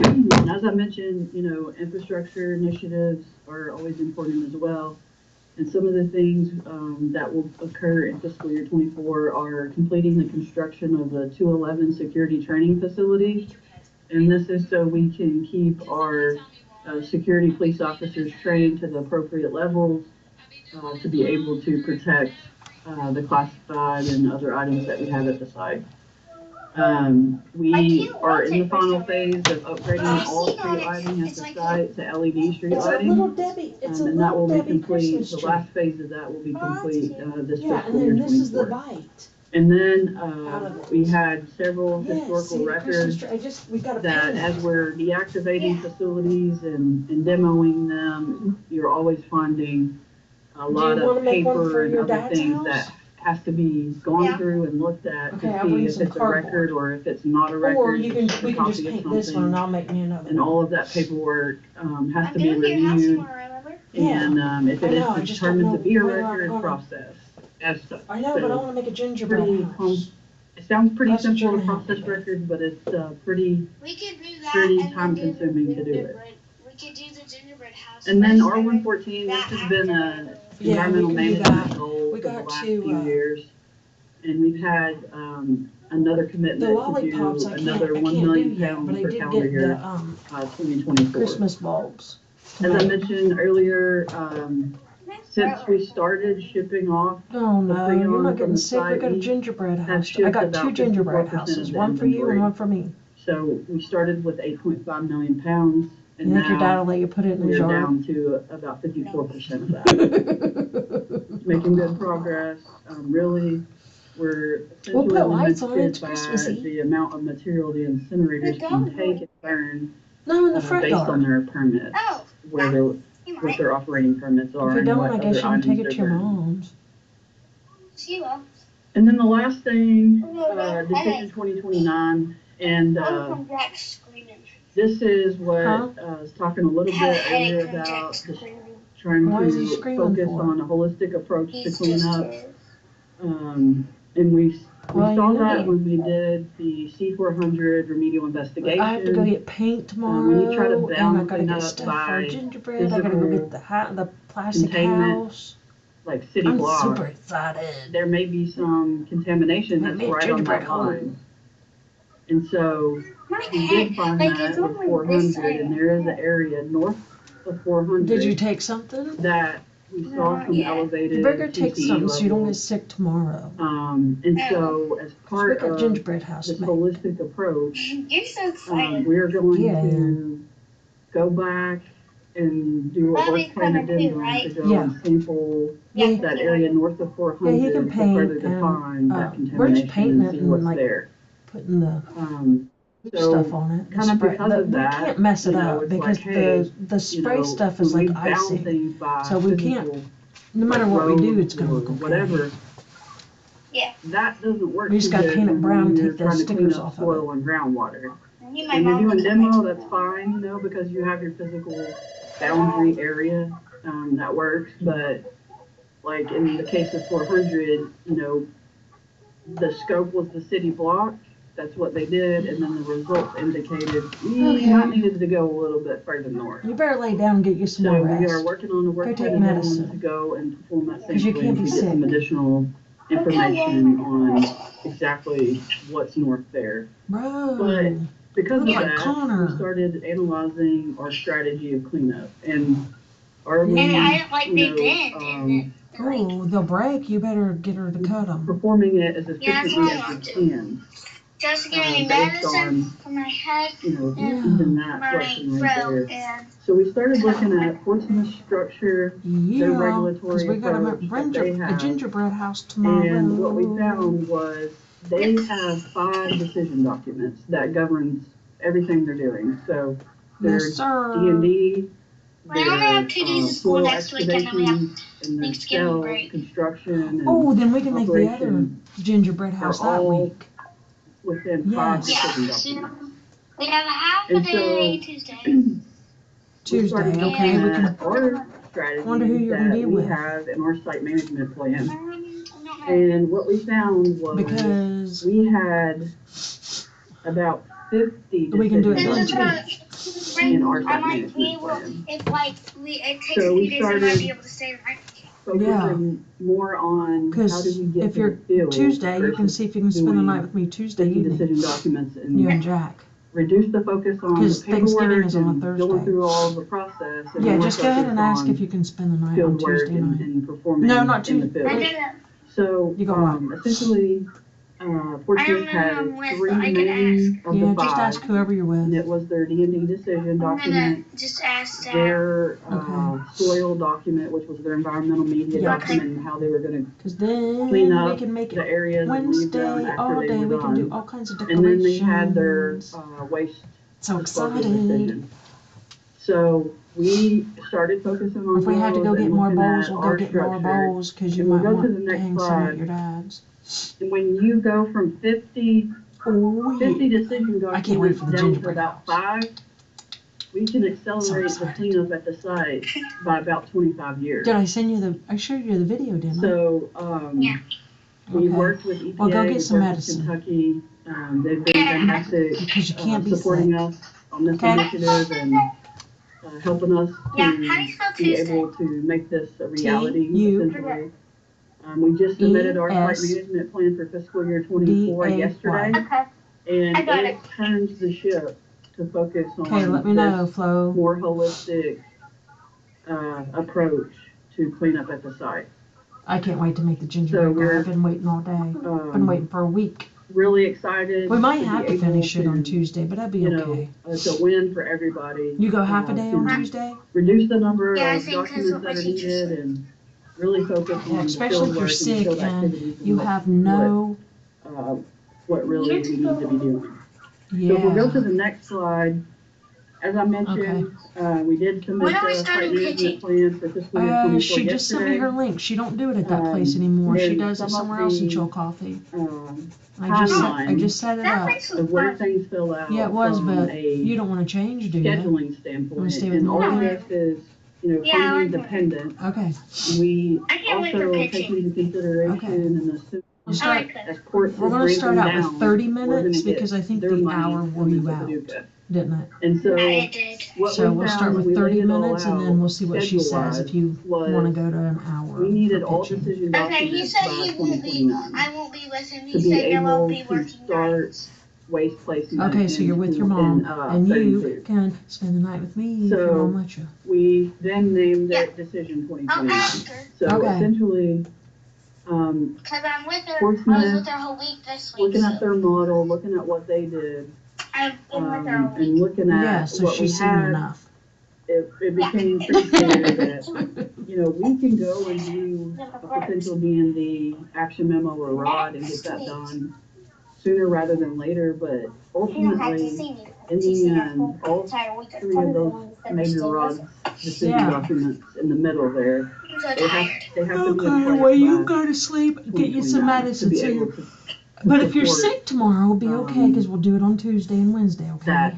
And as I mentioned, infrastructure initiatives are always important as well. And some of the things that will occur in fiscal year 24 are completing the construction of the 211 security training facility. And this is so we can keep our security police officers trained to the appropriate levels to be able to protect the classified and other items that we have at the site. We are in the final phase of upgrading all street lighting at the site to LED street It's a lighting. little Debbie, it's a And that will little be Debbie complete, Christmas the tree. last phase of that will be complete this Yeah, and fiscal year then this is the 24. bite. And then Out of it. we had several Yes, historical see, the Christmas records tree, we gotta that paint as it. we're deactivating facilities and demoing them, you're always finding a lot you wanna of make one paper for and your other dad's things house? that has to be gone through and looked at Okay, to I'll see bring if some it's a record cardboard. or if it's not a Or record. we it's can a just copy of paint this one and something. I'll make me another And one. all of that paperwork has I'm to be going to your house reviewed. tomorrow, remember? And if it I know, I is just don't determined to know be a whether I'm record, gonna- process as such. I know, but I So, wanna make a gingerbread pretty house. it sounds pretty That's what simple you're to gonna have to process do. records, but it's pretty We could do that pretty and then time do the consuming to do it. gingerbread. We could do the gingerbread house. And then first, R114, this has been a Yeah, we environmental can do management that. goal We for the got last to, few years. And we've had another The commitment to do lollipops another I 1 can't do million yet, pounds but I per did calendar get year, the, 2024. Christmas bulbs. As I mentioned earlier, since we started shipping off No, the no, freon you're not from getting the sick. We site, got a we gingerbread have house. I shipped got about 2 gingerbread 54% houses, of the one for you and inventory. one for me. So we started with 8.5 million pounds, and You think your dad now will let you put it in we're his yard? down to about 54% of that. Making good progress. Really, we're We'll put essentially lights on it. It's limited by Christmassy. the amount of material the incinerators can take and burn No, in the front based on yard. their permits, Oh, where they're, what their operating permits are If you and don't, what I guess other you can items take it they're to your burning. mom's. she will. And then the last thing, Okay. Decision 2029, and From Jack screaming. this is what Huh? I was talking a little Have a bit headache earlier from about, Jack just screaming. trying Why is he to screaming focus for? on a holistic approach to He's clean just up. kidding. And we Well, saw you know. that when we did the C400 remedial investigation. I have to go get paint tomorrow, when you try to and I balance gotta it get up stuff by for gingerbread. I gotta go get the plastic containment, house. like city I'm blocks, super excited. there may be some contamination Make that's me a right on gingerbread that home. line. And so My we head, did find like, that it's with only 400, this side. and there is an area north of 400 Did you take something? that we saw Not some yet. elevated You better take TCE something so you don't get levels. sick tomorrow. And so as So we part got of gingerbread house this to make. holistic approach, You're so excited. we are going Yeah, I to go back and do a Bobby's work plan coming too, addendum to right? go Yeah. and sample Yeah, that area north of Yeah, 400 he can to further paint and, define that we're just contamination painting and it see and, what's like, there. putting the So stuff on it. The kind of spray- because the- of that, we can't mess it you know, up it's like, because hey, the spray stuff is when like we bound icing. things by So we can't- physical, No matter like what we do, roads it's gonna or look okay. whatever. Yeah. That doesn't work We just too gotta good paint it when brown and you're take the trying to clean stickers up off of soil and groundwater. I need my When you're mom doing to demo, come that's fine, because you have your physical boundary area, that works, but like in the case of 400, the scope was the city block, that's what they did, and then the results indicated we might needed to go a little bit further north. You better lay down and get you some So more we are rest. working on a work Go take plan medicine. to go and perform that 'Cause you sampling can't to be get some sick. additional information on exactly what's north there. Bro, But because of look at that, Connor. we started analyzing our strategy of cleanup, and are we, And I didn't like Big Bend, and Oh, they'll break. You better get her to cut them. performing it as Yeah, that's efficiently what I as want we to. can. just give me Based medicine on, for my head even that my question right throat there. and So we started looking at Portsmouth structure, their Yeah, regulatory because we got approach that they a have. gingerbread house tomorrow. And what we found was they have 5 decision documents that governs everything they're doing. So their Yes, sir. D&D, I only have 2 days of school soil next week, and then we have excavations, and their Thanksgiving cell break. construction and Oh, then we can make the other operation gingerbread house are that all week. within 5 Yes. decision Yeah, documents. we have a half a And day so- Tuesday. We started Tuesday, looking okay, we can. at our strategies Wonder who you're gonna that be we with. have in our site management plan. I don't know. And what we found was Because we had about 50 we can do it decision during documents church. in our I site might be management able, plan. if like it takes So a we few days, I might started be able to stay right. focusing more on how do Because we get if to you're the field Tuesday, you can versus see if you can spend the doing night with me Tuesday 50 evening. decision documents You in and Jack. reduce the focus on the 'Cause Thanksgiving paperwork is on a and Thursday. going through all the process. And Yeah, really just go ahead and focus ask on if you can spend the night on field work Tuesday night. and performing No, not in the Tuesday. field. Wait. So, You got what? essentially, Portsmouth had three main of Yeah, the just ask five, whoever you're and with. it was their D&D decision document, just ask their Okay. soil document, which was their environmental media Yeah. document, and how they were gonna Cause then clean we up can make the it areas and leave them Wednesday after all they day. were We can do done. all kinds of And then they decorations. had their waste So disposal excited. decision. So we started focusing on If we have to go those get and more looking bowls, at we'll go our get more structure. bowls, cause you And we'll might go to want the to next hang some at slide. your dad's. And when you go from 50 Oh, 50 yeah. decision I can't wait documents for the down to gingerbread about house. 5, we can accelerate the excited. cleanup at the site by about 25 years. Did I send you I showed you the video, didn't I? So, Yeah. we Okay. worked with EPA, Well, go get we some worked with medicine. Kentucky, they've been fantastic, Because you can't be supporting sick. us on this Okay. initiative and helping us Yeah, to how do you spell be Tuesday? able to make this a reality, T-U- essentially. We just submitted our site E-S- management plan for fiscal year 24 D-A-Y. yesterday, Okay. and I got it turns the ship to focus Okay, let me on know, this Flo. more holistic approach to clean up at the site. I can't wait to make the So gingerbread guy. we're I've been waiting all day. Been um, waiting for a week. really excited. We might to have be to finish able it on to, Tuesday, but that'd be you okay. know, it's a win for everybody. You go half a day on to Tuesday? reduce the number Yeah, I of think that's documents what my that are teacher needed said. and really focus Yeah, on the especially field if you're work and the sick field and activities and you have what really we need to be doing. So if we'll go to Yeah. the next slide, as I mentioned, we did submit When are we the starting site management pitching? plan for fiscal year 24 She just sent me yesterday. her link. She don't do it at that place anymore. She then does some it of somewhere else in the, Chillicothe. I timeline just set it That up. place was of where fun. things fill out Yeah, it was, from but a you don't want to change, do you? scheduling standpoint, stay with and all of Mom? this is, Yeah, I funding like dependent. Okay. We I can't wait for also take pitching. into consideration Okay. and assume We'll I start. like that. as Ports We're is gonna start ramping out down, with 30 we're minutes gonna get because I think their the money hour wore coming you to out, Paducah. didn't it? And so Yeah, it did. what So we we'll found start when with we 30 laid it all minutes and then we'll see what she says schedule-wise if you was want to go to an hour. we needed for all pitching. decision Okay, he documents said by he won't be. 2029 I won't be with him. to He be said I won't able be to working start nights. waste placement Okay, so you're with your mom, and you can spend the night with me if your mom lets you. We then named Yeah. it Decision I'll 2029. ask her. So Okay. essentially, Because I'm with her. I was Portsmouth, with her whole week this week. looking at So their model, looking at what they did, I've been with her all week. and looking at Yeah, so what we she's seen had, enough. it became pretty clear that, we can go and do a potential D&D action memo or ROD and get that done sooner rather than later, but You don't have to ultimately, see me. in the end, all entire week. 3 of those major ROD decision Yeah. documents in the middle there, I'm so they tired. have to be in Okay, place well, you by go to sleep, get you some 2029 to medicine, be so able you're. to But if you're support sick tomorrow, it'll be okay, because we'll do it on Tuesday and Wednesday, okay? that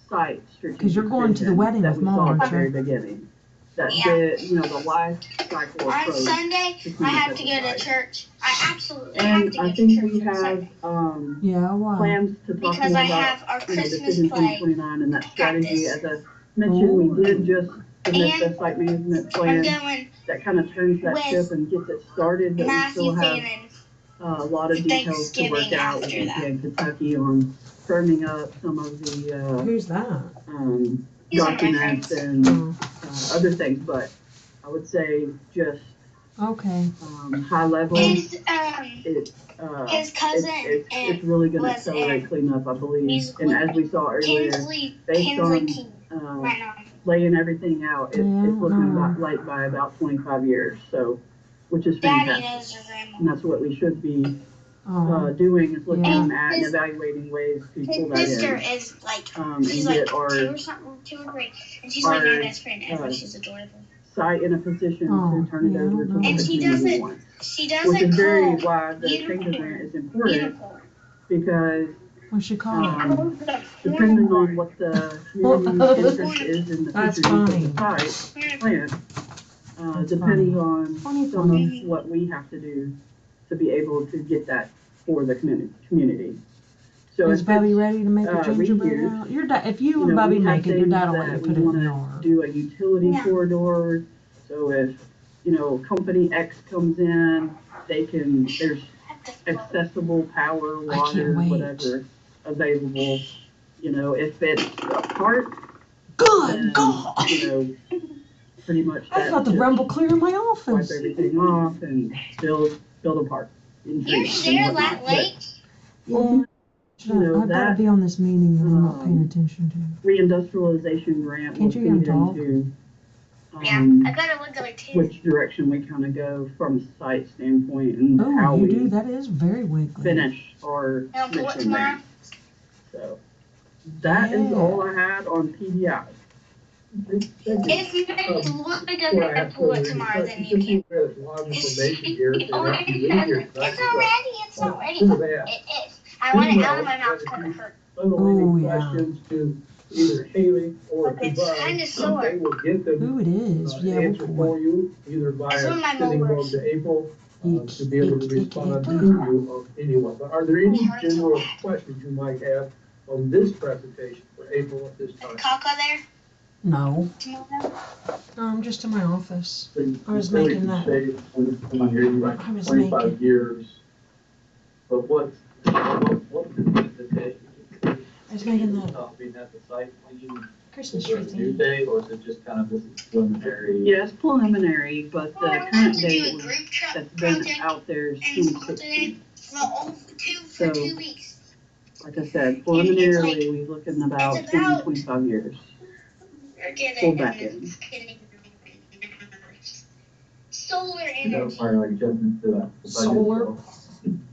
site strategic 'Cause you're going to the vision wedding that with we Mom, saw at aren't the you? very beginning. That Yeah. the life cycle On approach. Sunday, to I clean up have at to the go to site. church. I absolutely have And to go I to think church we on have Sunday. Yeah, why? plans to talk Because more I about have our Christmas Decision play 2029 and that strategy. practice. As I mentioned, we Ooh. did just submit the And site management I'm plan going that kind of turns that with ship and gets it started, but we Matthew still have Fannin a lot of details to work Thanksgiving out with after EPA that. and Kentucky on firming up some of the Who's that? He's one of my documents friends. and Oh, other things, but I would say just okay. high level, His it's cousin it's really going to was accelerate in cleanup, I believe. music And with as we saw earlier, Kinsley based King on right now. laying everything out, it's looking like by about 25 years. So, which is Daddy fantastic. knows her grandma. And that's what we should be Oh, doing, is looking Yeah. at and His- evaluating ways to pull His that sister in. is like, And she's like get 2 our or something, 2 or 3. And she's like our, my best friend ever. She's adorable. site in a position Oh, to turn it yeah, I over don't to know. what And the she community doesn't, wants. she Which doesn't is very call why the chamber grant is important, unicorn. because what's she call it? depending on what the community's interest is in the That's future use funny. of the site plan, That's depends funny. on Funny, some funny. of what we have to do to be able to get that for the community. So Is if Bubby it's, ready to make a gingerbread reuse, house? Your dad, if you and we Bubby have make it, your things dad will let you that put we it in the wanna yard. do a utility Yeah. corridor, so if, company X comes in, there's accessible power, I can't water, wait. whatever available if it's a part, Good then, God! pretty much I've that got the just rumble clear in my wipe office. everything off and build a park in trees and whatnot. Yeah. I've got to be on this meeting that I'm not paying attention to. Reindustrialization grant will Can't you hear him feed talk? into I gotta look at my kids. which direction we kind of go from a site standpoint and Oh, how you we do? That is very wiggly. finish our I'll do it mission tomorrow. there. So that is all I had on PDI. It's meant to look like I'm gonna pull it tomorrow, then you can. There's a lot of information here. It's so after you leave here tonight, it's already. Look at that. It is. I want it out of my mouth because it hurts. Unrelated yeah. questions to either Haley or But it's to kinda Bud. sore. They will get them. Ooh, it is. Yeah, Answer we'll for you, either via It's one of my sending them molars. over to April, Eek, to be able to eek, eek, respond to eek. you or anyone. But are there any general questions you might have on this presentation for April at this time? Caca there? No. Tomorrow? I'm just in my office. I was Really making that. Come on here, you like I was 25 making- years. But what the day? I was making that Being at the site, clean, Christmas is tree there a new thing. date, or is it just kind of this is preliminary? Yeah, it's preliminary, but Well, I the wanted current to do date a group truck that's been project out there is in school 2016. today for 2 weeks. Like I said, preliminarily, we're looking about it's 20, about- 25 years. We're getting Full back end. Solar That energy. require like adjustments to the budget? Solar.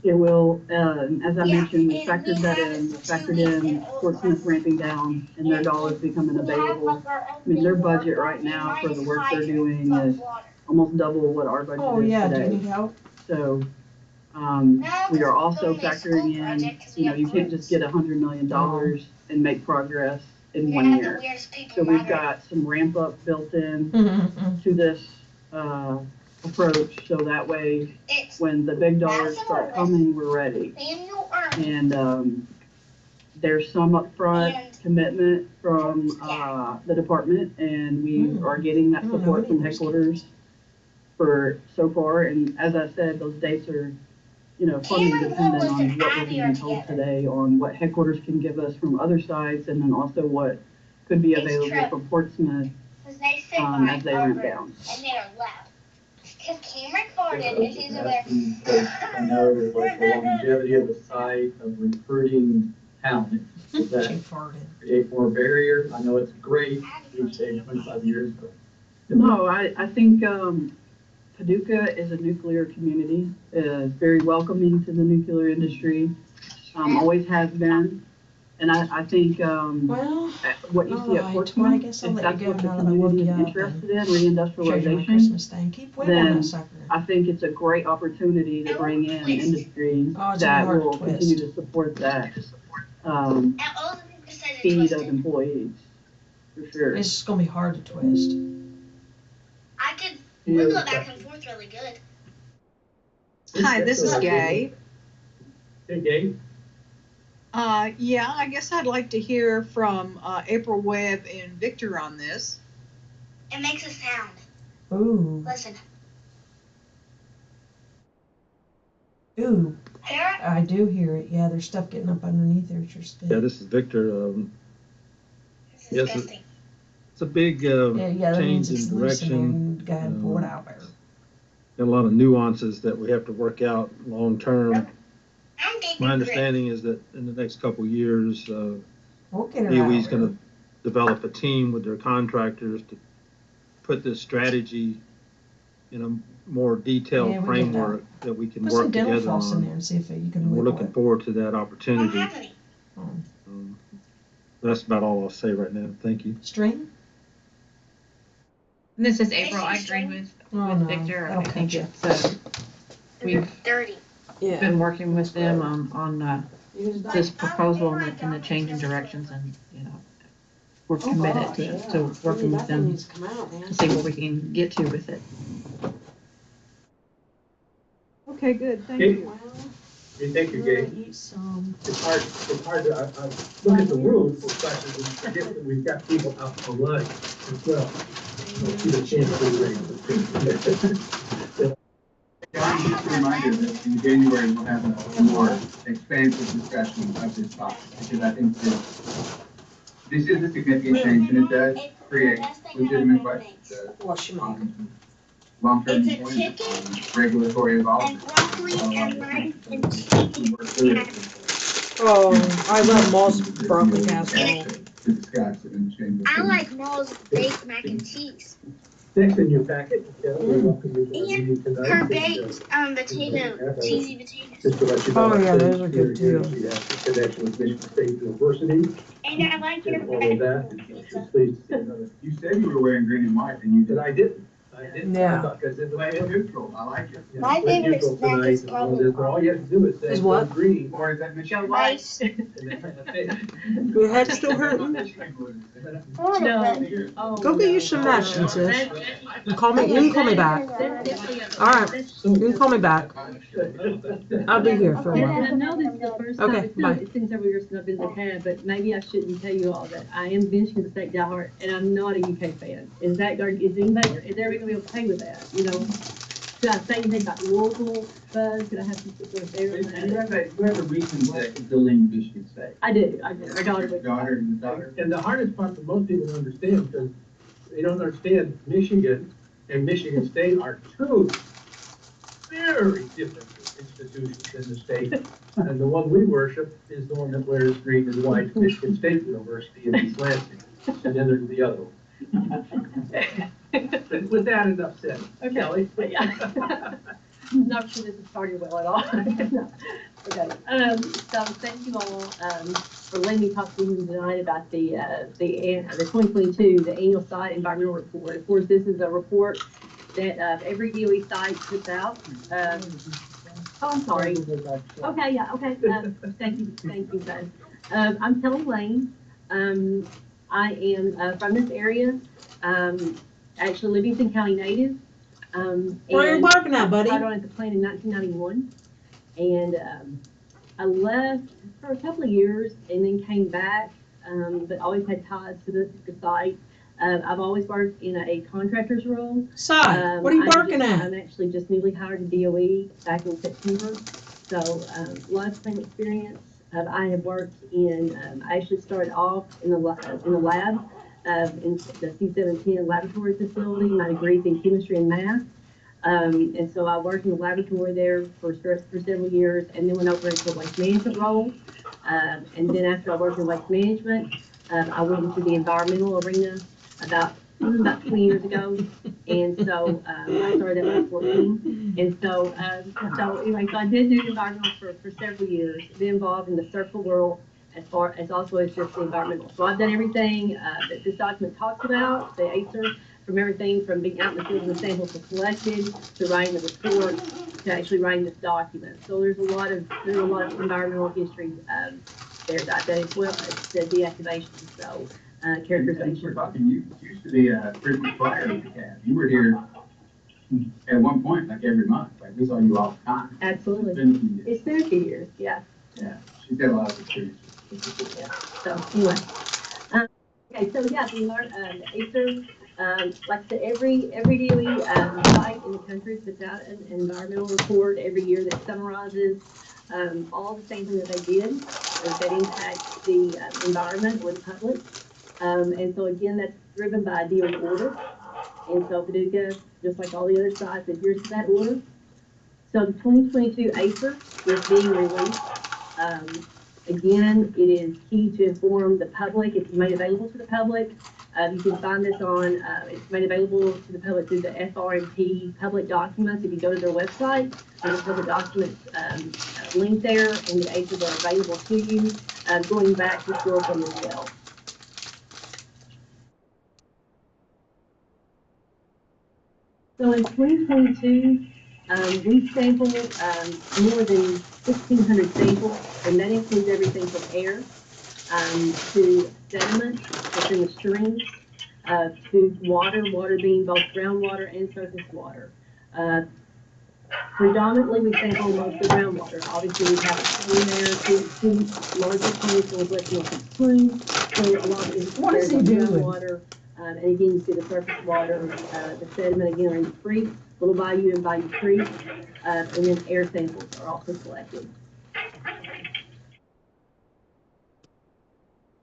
It will, as I Yeah, mentioned, we and factored we that have in, it we for 2 factored weeks, in and it will Portsmouth cost- ramping down and their dollars becoming available. I mean, their budget right now for the work they're doing is almost double what our budget Oh, is yeah. Do you today. need help? So, we are also factoring in, you can't just get $100 million and make progress in 1 year. So we've got some ramp up built in to this, approach, so that way, when the big dollars start coming, we're ready. And, there's some upfront commitment from, the department, and we are getting that support from headquarters for so far, and as I said, those dates are, funding dependent on what we're being told today, on what headquarters can give us from other sides, and then also what could be available from Portsmouth, as they ramp down. And they are loud. Because Cameron farted and he's over there. I know there's like the longevity of the site, of recruiting talent. Does She that farted. create more barrier? I know it's great, each day 25 years, but. No, I think, Paducah is a nuclear community, is very welcoming to the nuclear industry, always has been. And I think, Well, what you see at alright, well, I Portsmouth, guess if I'll let that's you go what the now that I community woke is you up interested in, show you my reindustrialization, Christmas thing. Keep waiting on then that sucker. I think it's a great opportunity to bring in industry Oh, it's that hard to will twist. continue to support that, And all the people said it speed of twisted. employees, for sure. It's just gonna be hard to twist. I could wiggle it back and forth really good. Hi, this is Gay. Hey, Gabe? Yeah, I guess I'd like to hear from April Webb and Victor on this. It makes a sound. Ooh. Listen. Ooh. Hear it? I do hear it. Yeah, there's stuff getting up underneath there at your spit. Yeah, this is Victor. It's Yes, disgusting. It's a big Yeah, that change means it's in loose in there. direction. You gotta pull it out there. And a lot of nuances that we have to work out long term. I'm David My Grip. understanding is that in the next couple of years, We'll get it DOE's out. going to develop a team with their contractors to put this strategy in a more detailed Yeah, we get framework that we can Put work some dental together floss in on. there and see if you can And we're wiggle looking it. forward to that I don't opportunity. have any. That's about all I'll say right now. Thank you. String? This is April. I agree with Oh, no. Victor. That'll I think catch it's we've Dirty. Yeah. been working with them on this proposal and the change in directions, and we're committed to working with them to see what we can get to with it. Okay, good, thank Okay. you. Hey, thank you, Gabe. Eat some. It's hard to, I look at the room for questions and forget that we've got people out online as well. So, see the chance to raise. a reminder that in January, we'll have a more expansive discussion of this topic, because I think this is a significant change, and it does create legitimate questions. Wash your mouth. Long-term It's a employment, chicken regulatory and involvement. broccoli and rice and cheese. Oh, I love Moss broccoli casserole. To discuss and change. I like Maul's baked mac and cheese. Next in your packet, Kelly, we welcome you to our And meeting tonight. her baked cheesy potatoes. Just to let you know, Oh, yeah, our those are good, here, too. We have a connection with Michigan State University And I like it. and all of that. We're pleased to see another. You said you were wearing green and white, and you But did. I didn't. Yeah. Because it was Play it neutral, I like it. Yeah, My play favorite neutral snack tonight is and all probably- this, but all you have to do is say. Is what? go Green. Or is that Michigan? Rice. Your head's still hurting? No. Go get you some medicine, sis. You call me. You can call me back. All right. You can call me back. I'll be here for a And while. I know this is the first time, Okay, it's not, bye. it's been several years since I've been to Canada, but maybe I shouldn't tell you all that I am Michigan State diehard, and I'm not a UK fan. Is everybody gonna be okay with that, you know? Should I say anything about local buzz? Could I have some support there? You have a reason to believe Michigan State. I do. My daughter would. Daughter. And the hardest part for most people to understand, because they don't understand Michigan and Michigan State are two very different institutions in the state. And the one we worship is the one that wears green and white, Michigan State University in East Lansing. And then there's the other one. But with that, enough said. Kelly? Not sure this is starting well at all. No. Okay, so thank you all, for letting me talk to you tonight about the 2022, the annual site environmental report. Of course, this is a report that, every DOE site puts out. Oh, I'm sorry. Okay, yeah, okay, thank you guys. I'm Kelly Lane. I am, from this area, actually Livingston County native. Where you working at, buddy? I started at the plant in 1991, and I left for a couple of years and then came back, but always had ties to the site. I've always worked in a contractor's role. Side, what are you working at? I'm actually just newly hired to DOE back in September, so lots of same experience. I have worked in, I actually started off in the lab, in the C710 laboratory facility. My degree's in chemistry and math. And so I worked in the laboratory there for several years, and then went over into a waste management role. And then after I worked in waste management, I went into the environmental arena about 20 years ago. And so I started at when I was 14. And so, anyway, so I did do environmental for several years, been involved in the circle world as far as also as just the environmental. So I've done everything that this document talks about, the ACER, from everything from being out in the field when the samples were collected, to writing the report, to actually writing this document. So there's a lot of environmental history there that I've done, as well as the deactivation, so characterization. We're talking, you used to be a frequent flyer of the cab. You were here at one point, like every month, like we saw you all the time. Absolutely. It's been a few years. It's been a few years, yeah. Yeah, she's got a lot of experience. Yeah. So anyway, okay, so yeah, the ACER, like I said, every DOE site in the country puts out an environmental report every year that summarizes all the things that they did that impact the environment or the public. And so again, that's driven by a DOE order. And so Paducah, just like all the other sites, adheres to that order. So the 2022 ACER is being released. Again, it is key to inform the public. It's made available to the public. You can find this on, it's made available to the public through the FRMP public documents. If you go to their website, there's a public documents link there, and the ACERs are available to you, going back historically as well. So in 2022, we sampled more than 1,600 samples, and that includes everything from air to sediment that's in the streams, to water being both groundwater and surface water. Predominantly, we sample mostly groundwater. Obviously, we have a plume there, two larger plumes with what's called a plume. So a lot of it is groundwater. And again, you see the surface water, the sediment again are in the creeks. Little Bayou and Bayou Creek, and then air samples are also collected.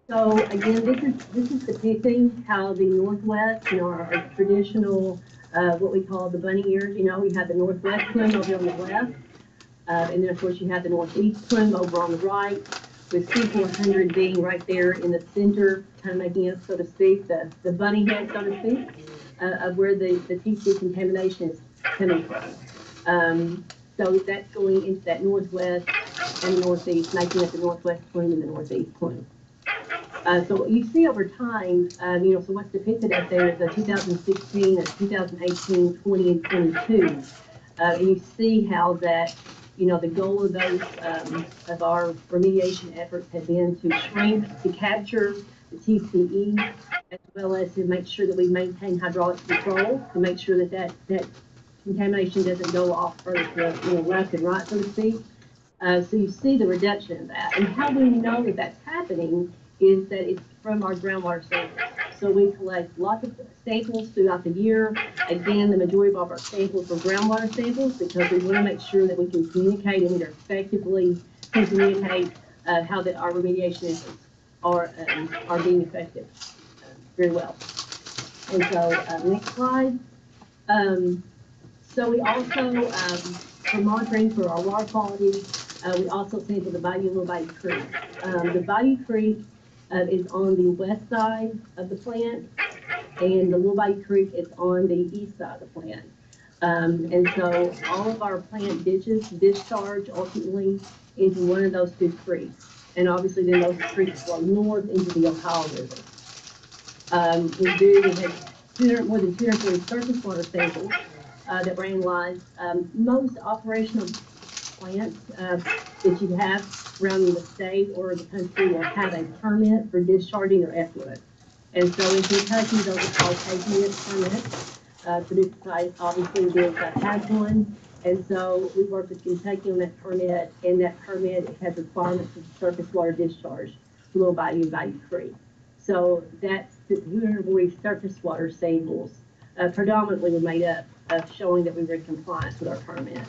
So again, this is depicting how the Northwest, our traditional, what we call the bunny ears. We have the Northwest plume over on the left, and then of course you have the Northeast plume over on the right, with C400 being right there in the center, kind of making it, so to speak, the bunny head, so to speak, of where the TC contamination is coming from. So that's going into that Northwest and the Northeast, making it the Northwest plume and the Northeast plume. So you see over time, so what's depicted up there is a 2016, a 2018, 20, and 22. And you see how that, the goal of those, of our remediation efforts have been to shrink, to capture the TCE, as well as to make sure that we maintain hydraulic control, to make sure that that contamination doesn't go off further to left and right, so to speak. So you see the reduction of that. And how we know that that's happening is that it's from our groundwater samples. So we collect lots of samples throughout the year. Again, the majority of our samples are groundwater samples because we want to make sure that we can communicate and we effectively can communicate how our remediation efforts are being effective very well. And so next slide. So we also, for monitoring for our water quality, we also sample the Bayou and Little Bayou Creek. The Bayou Creek is on the west side of the plant, and the Little Bayou Creek is on the east side of the plant. And so all of our plant ditches discharge ultimately into one of those two creeks. And obviously then those creeks flow north into the Ohio River. We had more than 240 surface water samples that were analyzed. Most operational plants that you have surrounding the state or the country will have a permit for discharging their effluent. And so in Kentucky, those are called taking permits. Paducah site obviously has one. And so we work with Kentucky on that permit, and that permit has requirements for surface water discharge to Little Bayou and Bayou Creek. So that's the 240 surface water samples predominantly were made up of showing that we were in compliance with our permit.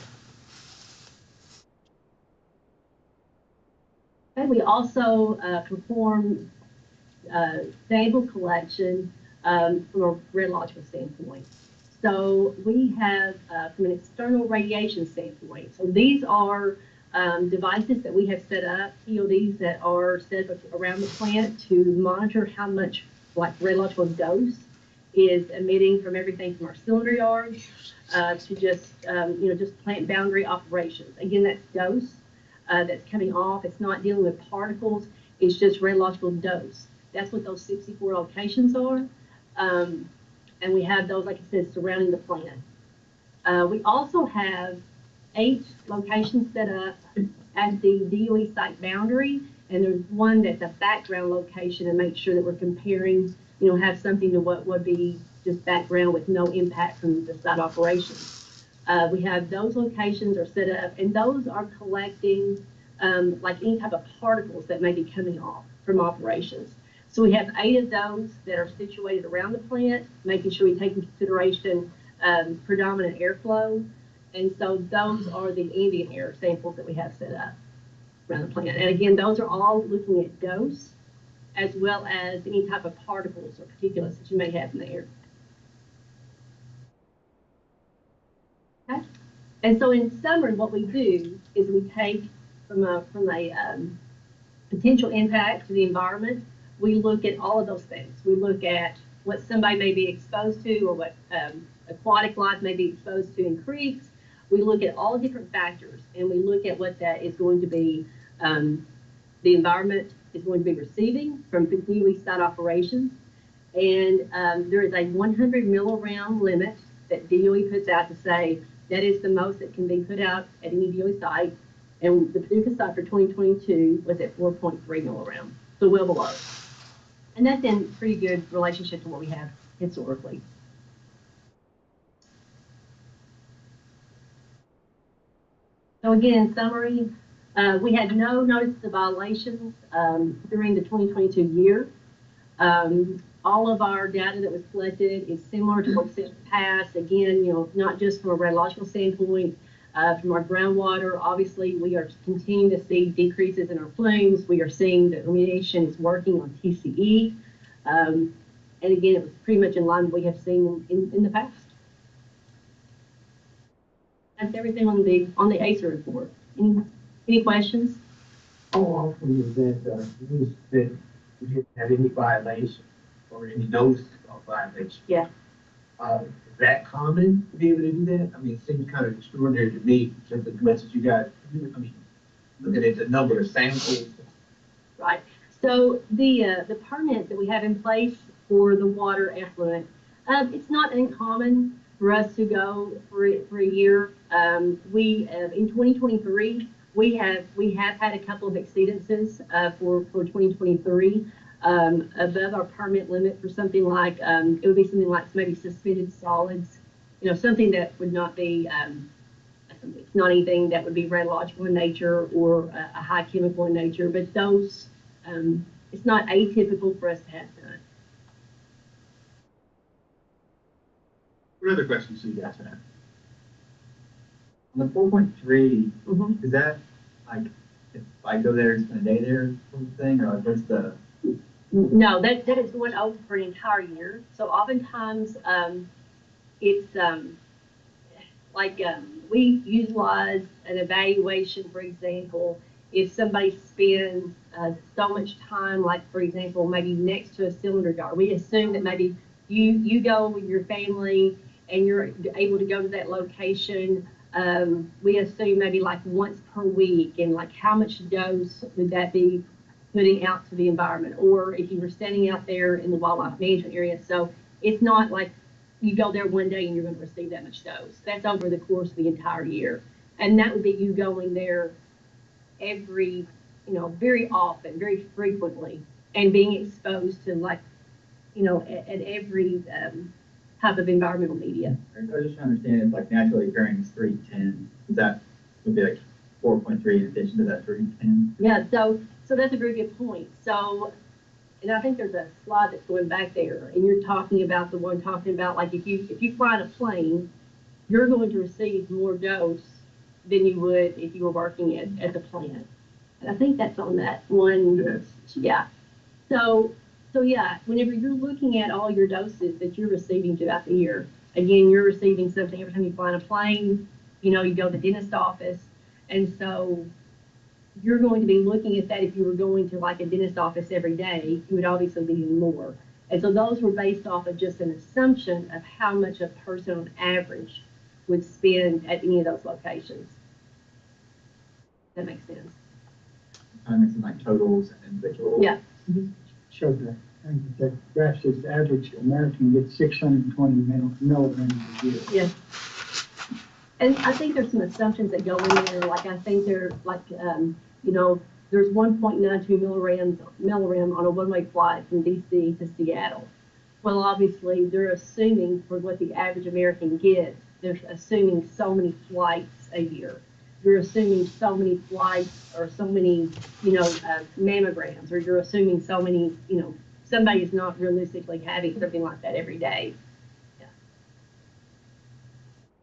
And we also perform sample collection from a radiological standpoint. So we have, from an external radiation standpoint, so these are devices that we have set up, PODs that are set up around the plant to monitor how much radiological dose is emitting from everything from our cylinder yards to just plant boundary operations. Again, that's dose that's coming off. It's not dealing with particles. It's just radiological dose. That's what those 64 locations are. And we have those, like I said, surrounding the plant. We also have 8 locations set up at the DOE site boundary, and there's one that's a background location, and make sure that we're comparing, have something to what would be just background with no impact from the site operations. We have those locations are set up, and those are collecting like any type of particles that may be coming off from operations. So we have 8 of those that are situated around the plant, making sure we take into consideration predominant airflow. And so those are the ambient air samples that we have set up around the plant. And again, those are all looking at dose, as well as any type of particles or particulates that you may have in the air. Okay. And so in summary, what we do is we take from a potential impact to the environment, we look at all of those things. We look at what somebody may be exposed to, or what aquatic life may be exposed to in creeks. We look at all different factors, and we look at what that is going to be, the environment is going to be receiving from DOE site operations. And there is a 100 milliround limit that DOE puts out to say that is the most that can be put out at any DOE site. And the Paducah site for 2022 was at 4.3 milliround, so well below. And that's in pretty good relationship to what we have historically. So again, in summary, we had no notices of violations during the 2022 year. all of our data that was collected is similar to what's in the past. Again, not just from a radiological standpoint, from our groundwater, obviously we are continuing to see decreases in our flumes. We are seeing that remediation is working on TCE. And again, it was pretty much in line with what we have seen in the past. That's everything on the ACER report. Any questions? How often is that used that you didn't have any violation or any notice of violation? Yeah. Is that common to be able to do that? I mean, it seems kind of extraordinary to me, just the message you guys, I mean, looking at the number of samples. Right. So the permit that we have in place for the water effluent, it's not uncommon for us to go for a year. We in 2023 we have had a couple of exceedances for 2023 above our permit limit for something like it would be something like maybe suspended solids, something that would not be it's not anything that would be radiological in nature or a high chemical in nature, but those it's not atypical for us to have done. What other questions do you guys have? On the 4.3, is that like if I go there and spend a day there sort of thing, or what's the? No, that is going over for an entire year. So oftentimes it's we utilize an evaluation, for example, if somebody spends so much time, like for example, maybe next to a cylinder yard, we assume that maybe you go with your family and you're able to go to that location. We assume maybe like once per week, and like how much dose would that be putting out to the environment? Or if you were standing out there in the wildlife management area, so it's not like you go there one day and you're going to receive that much dose. That's over the course of the entire year, and that would be you going there every, very often, very frequently, and being exposed to like, at every type of environmental media. I just trying to understand if like naturally occurring is 310, that would be like 4.3 in addition to that 310. Yeah, so that's a very good point. So, and I think there's a slide that's going back there, and you're talking about the one talking about like if you fly in a plane, you're going to receive more dose than you would if you were working at the plant. And I think that's on that one. Yes. Yeah. So yeah, whenever you're looking at all your doses that you're receiving throughout the year, again, you're receiving something every time you fly in a plane, you go to the dentist office. And so you're going to be looking at that. If you were going to like a dentist office every day, you would obviously be even more. And so those were based off of just an assumption of how much a person on average would spend at any of those locations. That makes sense. I'm mixing like totals and individuals. Yeah. Showed that. The graph says the average American gets 620 milligrams a year. Yeah. And I think there's some assumptions that go in there. Like I think they're like, there's 1.92 milligram on a one-way flight from DC to Seattle. Well, obviously they're assuming for what the average American gets, they're assuming so many flights a year. You're assuming so many flights or so many, mammograms, or you're assuming so many, somebody is not realistically having something like that every day. Yeah.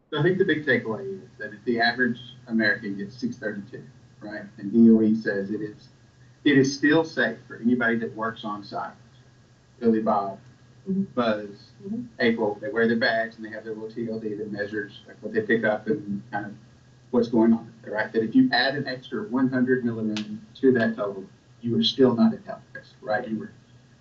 So I think the big takeaway is that if the average American gets 632, right, and DOE says it is still safe for anybody that works on site. Billy Bob, Buzz, April, they wear their bags and they have their little TLD that measures like what they pick up and kind of what's going on, right? That if you add an extra 100 milligrams to that total, you are still not at health risk, right?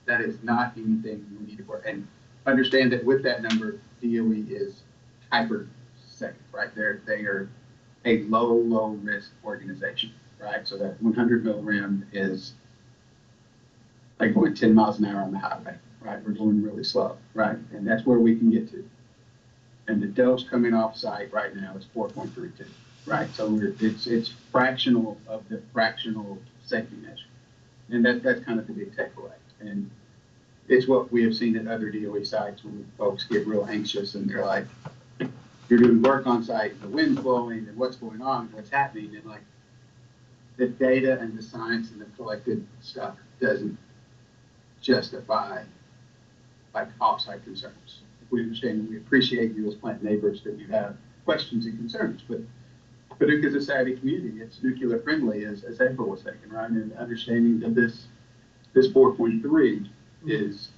That is not anything you need to work. And understand that with that number, DOE is hyper safe, right? They are a low risk organization, right? So that 100 milligram is like going 10 miles an hour on the highway, right? We're going really slow, right? And that's where we can get to. And the dose coming off site right now is 4.32, right? So it's fractional of the fractional safety measure. And that's kind of the big takeaway. And it's what we have seen at other DOE sites when folks get real anxious and they're like, you're doing work on site, and the wind's blowing, and what's going on, what's happening, and like the data and the science and the collected stuff doesn't justify like off-site concerns. We understand and we appreciate you as plant neighbors that you have questions and concerns, but Paducah is a savvy community. It's nuclear friendly, as April was saying, right? And understanding that this 4.3 is,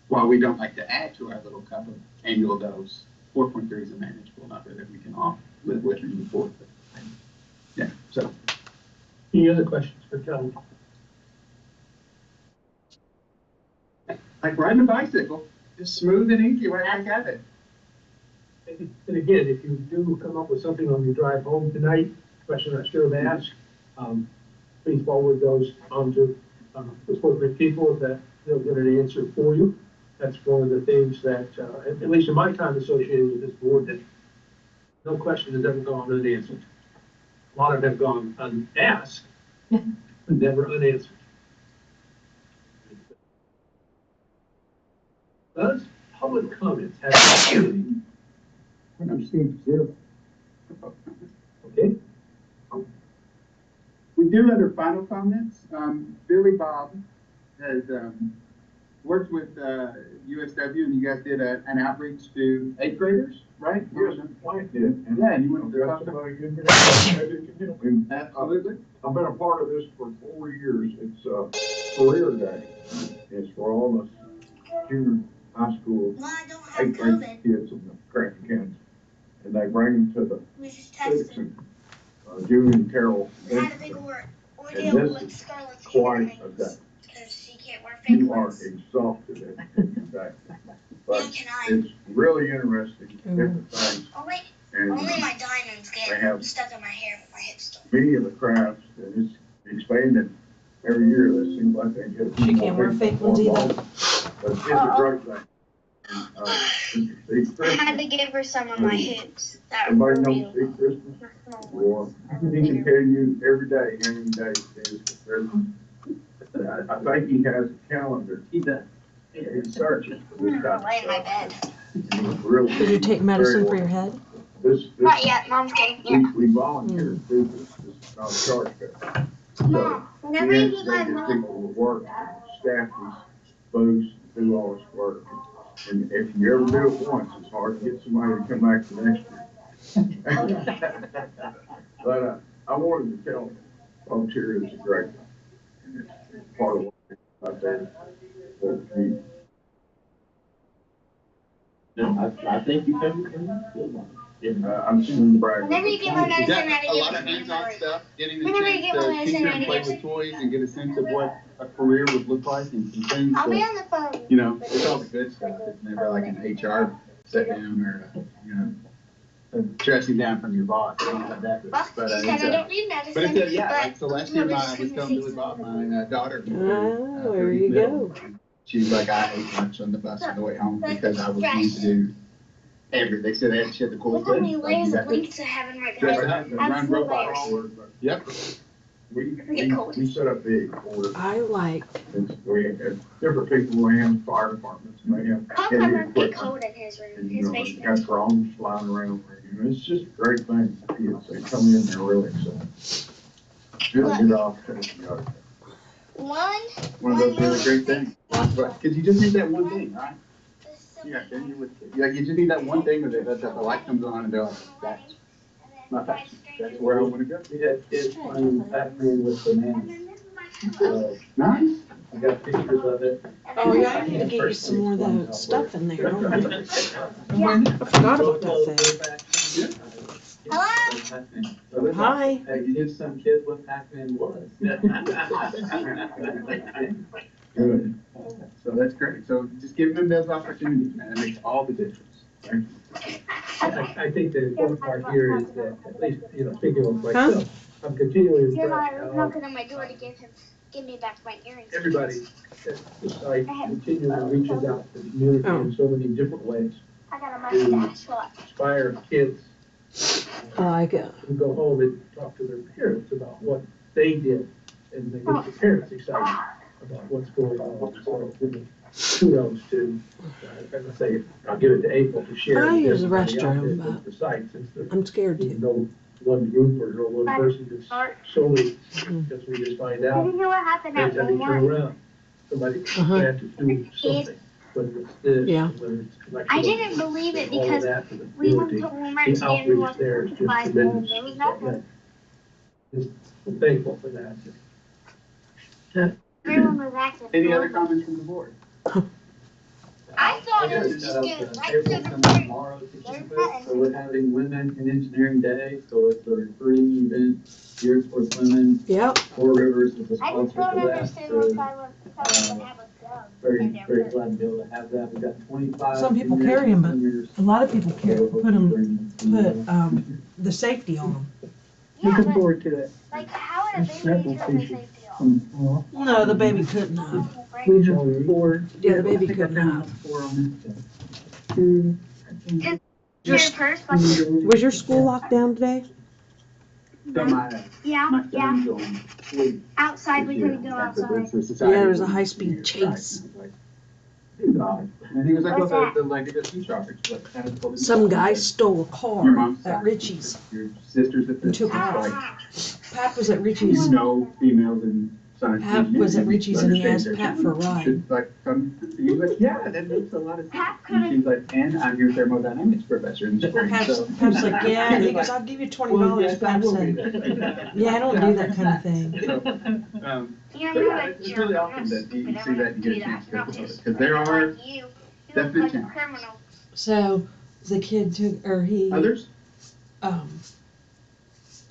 while we don't like to add to our little cup of annual dose, 4.3 is a manageable number that we can all live with and move forward with. Yeah, so. Any other questions for Kelly? Like riding a bicycle, just smooth and easy, right? I got it. And again, if you do come up with something on your drive home tonight, question I should have asked, please forward those on to the appropriate people that they'll get an answer for you. That's one of the things that, at least in my time associated with this board, that no question has ever gone unanswered. A lot of them have gone unasked, but never unanswered. Does public comments have activity? I'm seeing zero. Okay. We do under final comments. Billy Bob has worked with USW, and you guys did an outreach to 8th graders, right? Yes, Mike did. Yeah, and you went to talk about it. Absolutely. I've been a part of this for 4 years. It's Career Day. It's for all the junior high school, 8th grade kids in the Grant County. And they bring them to the 6th and June and Carol. And this is quite a day. You are exhausted at the end of the day. But it's really interesting, different things. And Only my diamonds they have get stuck in my hair with my hips. many of the crafts, and it's expanding every year. It seems like they get. She can't wear fake ones either. But it's a great thing. I had to give her some of my hoops. Everybody knows Steve Christmas. Well, he can tell you every day how many days it is. I think he has a calendar. He does. He's searching for this kind of Lay in my stuff. bed. And he's really Did you take medicine for very your head? Not yet, Mom's getting here. We volunteer to do this. This is not a charge cut. Mom, whenever We you have let to me. get people to work, staff these booths, do all this work. And if you ever do it once, it's hard to get somebody to come back the next year. But I wanted to tell volunteer is a great thing. And it's part of what out there for the community. I think you covered it. I'm just going to brag. Whenever you get my medicine ready, A give lot it of to me. hands-on stuff, getting a Whenever you chance get my to medicine tinker ready, and play give with toys and get a sense of what a career would look like and some things I'll be that, on the phone. you know, it's all the good stuff. It's never like an HR sit down or, you know, dressing down from your boss. I don't have that. Well, But she said I don't need medicine. but it's yeah, like Celeste and we're my, just I was gonna telling say Billy Bob, my daughter. Oh, there you go. She's like, I ate lunch on the bus on the way home because I was used to do they said they had shit the cool Look how many stuff. layers of blinks I have in my Dress bed. up and I have run 4 robots. layers. Yep. We set up big for I like. we have different people who have fire departments and they have Coco heavy has a big equipment. coat in his room, And, his you know, they basement. got drones flying around. You know, it's just a great thing for kids. They come in, they're really excited. Good opportunity. One of those really great things. Because you just need that one thing, right? Yeah, then you would, yeah, you just need that one thing that the light comes on and they're like, that's my passion. That's where I want to go. We had kids playing Pac-Man with bananas. Nice. I got pictures of it. Oh yeah, I need to get you some more of that stuff in there. Don't I? I forgot about that thing. Hello? Hi. Hey, give some kids what Pac-Man was. Good. So that's great. So just giving them those opportunities, man, it makes all the difference. Thank you. I think the important part here is that, at least, you know, speaking of myself, I'm continuing You're to knocking on my door to give me back my earrings. everybody at the site continually reaches out to the community in so many different ways. I got a mustache. What? Inspire kids I like it. who go home and talk to their parents about what they did, and they get the parents excited about what's going on. So, kudos to, as I say, I'll give it to April to share. I use the everybody out restroom, there but the site, since I'm scared there's to. no one group or no one person to solely, because we just find out. Did you hear what happened Every at time you turn Walmart? around, somebody had to do something. whether it's this, Yeah. whether it's collection. I didn't believe it all of because that for the we went community. to Walmart The and we outreach there is just tremendous. there was nothing. Just thankful for that. Everyone was active. Any other comments from the board? I thought it was just April going right coming to the point. tomorrow to There's campus, nothing. so we're having Women in Engineering Day, so it's a free event geared towards women. Yep. Four Rivers is the I just sponsor don't for that, understand so why someone would have a gun. very glad to be able to have that. We've got 25. Some people juniors carry 'em, and but seniors. A lot of people So put the safety on them. Yeah, Looking but forward to it. like how would a There's baby several turn the pieces. safety off? No, the baby couldn't have. Region 4. Yeah, the baby I think I've couldn't been have. 4 on it. 2, I think. Your purse, like, Was your school locked down today? So my yeah. son's on sleep. Outside, we couldn't go That's outside. the society. Yeah, there was a high-speed chase. And he was like, What's well, that? the legacy charge. Like, kind of told him- Some guy stole a Your car mom's at side. Richie's Your sisters at the. and took off. Like, Pat was at you Richie's. know, females and science. Pat was at engineering, Richie's and he asked understand Pat for a ride. Should, like, come, he was like, yeah, that makes a lot of sense. Pat And could've- she's like, and I'm your thermodynamics professor in the spring, so. Pat's like, yeah, and he goes, I'll give you Well, $20. yes, I Pat will be said, there. yeah, I don't do that kind of thing. So, You're but not yeah, a it's jerk. really I'm awesome not that you stupid. see I'm that not and get a do chance that. to I'm go not to it, just because there are like you. You look definite like a challenges. criminal. So the kid took, or he, Others?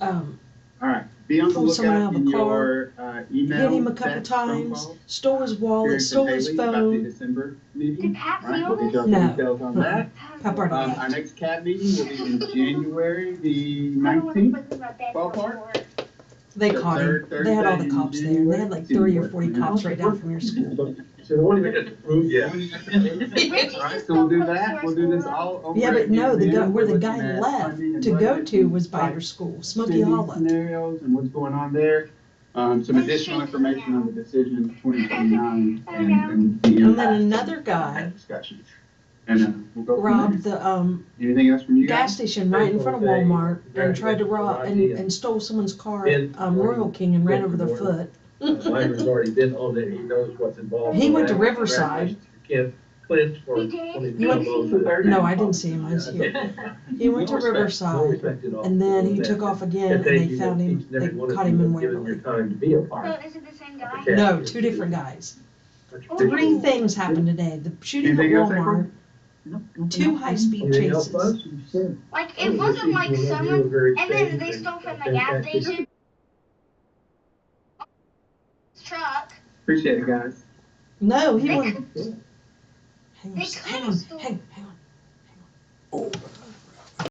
um, All right, be on the Pulled someone lookout out of in a car, your, email. hit him a couple text, phone times, calls. stole his Hearing wallet, from stole his Haley about the phone. December meeting. Did Pat Right, see all we'll get this? y'all the No. details on that. Pat already Our left. next CAD meeting will be in January the I don't want to 19th. put this in my bed Ballpark? before. They The caught him. third They had all Thursday the in cops there. They had like 30 or 40 cops right down from your school. So the one that approved yet. All right, so we'll do that. We'll do this all over. Yeah, but again no, the then. guy, where the We're guy looking at left funding and to go budget to was by and your school, Smoky spending Hollow. Scenarios and what's going on there. Some additional information on the decision 2029 and the And impact then of another guy that discussion. And we'll go from robbed there. the, Anything else from you gas guys? station right in front of Walmart and tried to rob, and stole someone's car at, Royal King and ran over their foot. Miner's already been on it, he knows what's involved. He in went to that. Riverside. Can't clinch for. He did? He went, no, I didn't see him, I was here. He went to Riverside, and then he took off again, and they found him, they caught him in Waverly. Time to be a So part. is it the same guy? No, two different guys. 3 things happened today. The shooting at Anything else, Walmart, 2 high-speed Anything else, chases. Buzz? Like, it wasn't like someone, and then they stole from the gas station. Truck. Appreciate it, guys. No, he They went. could- Hang they on, could've hang on, stole- hang on. Oh,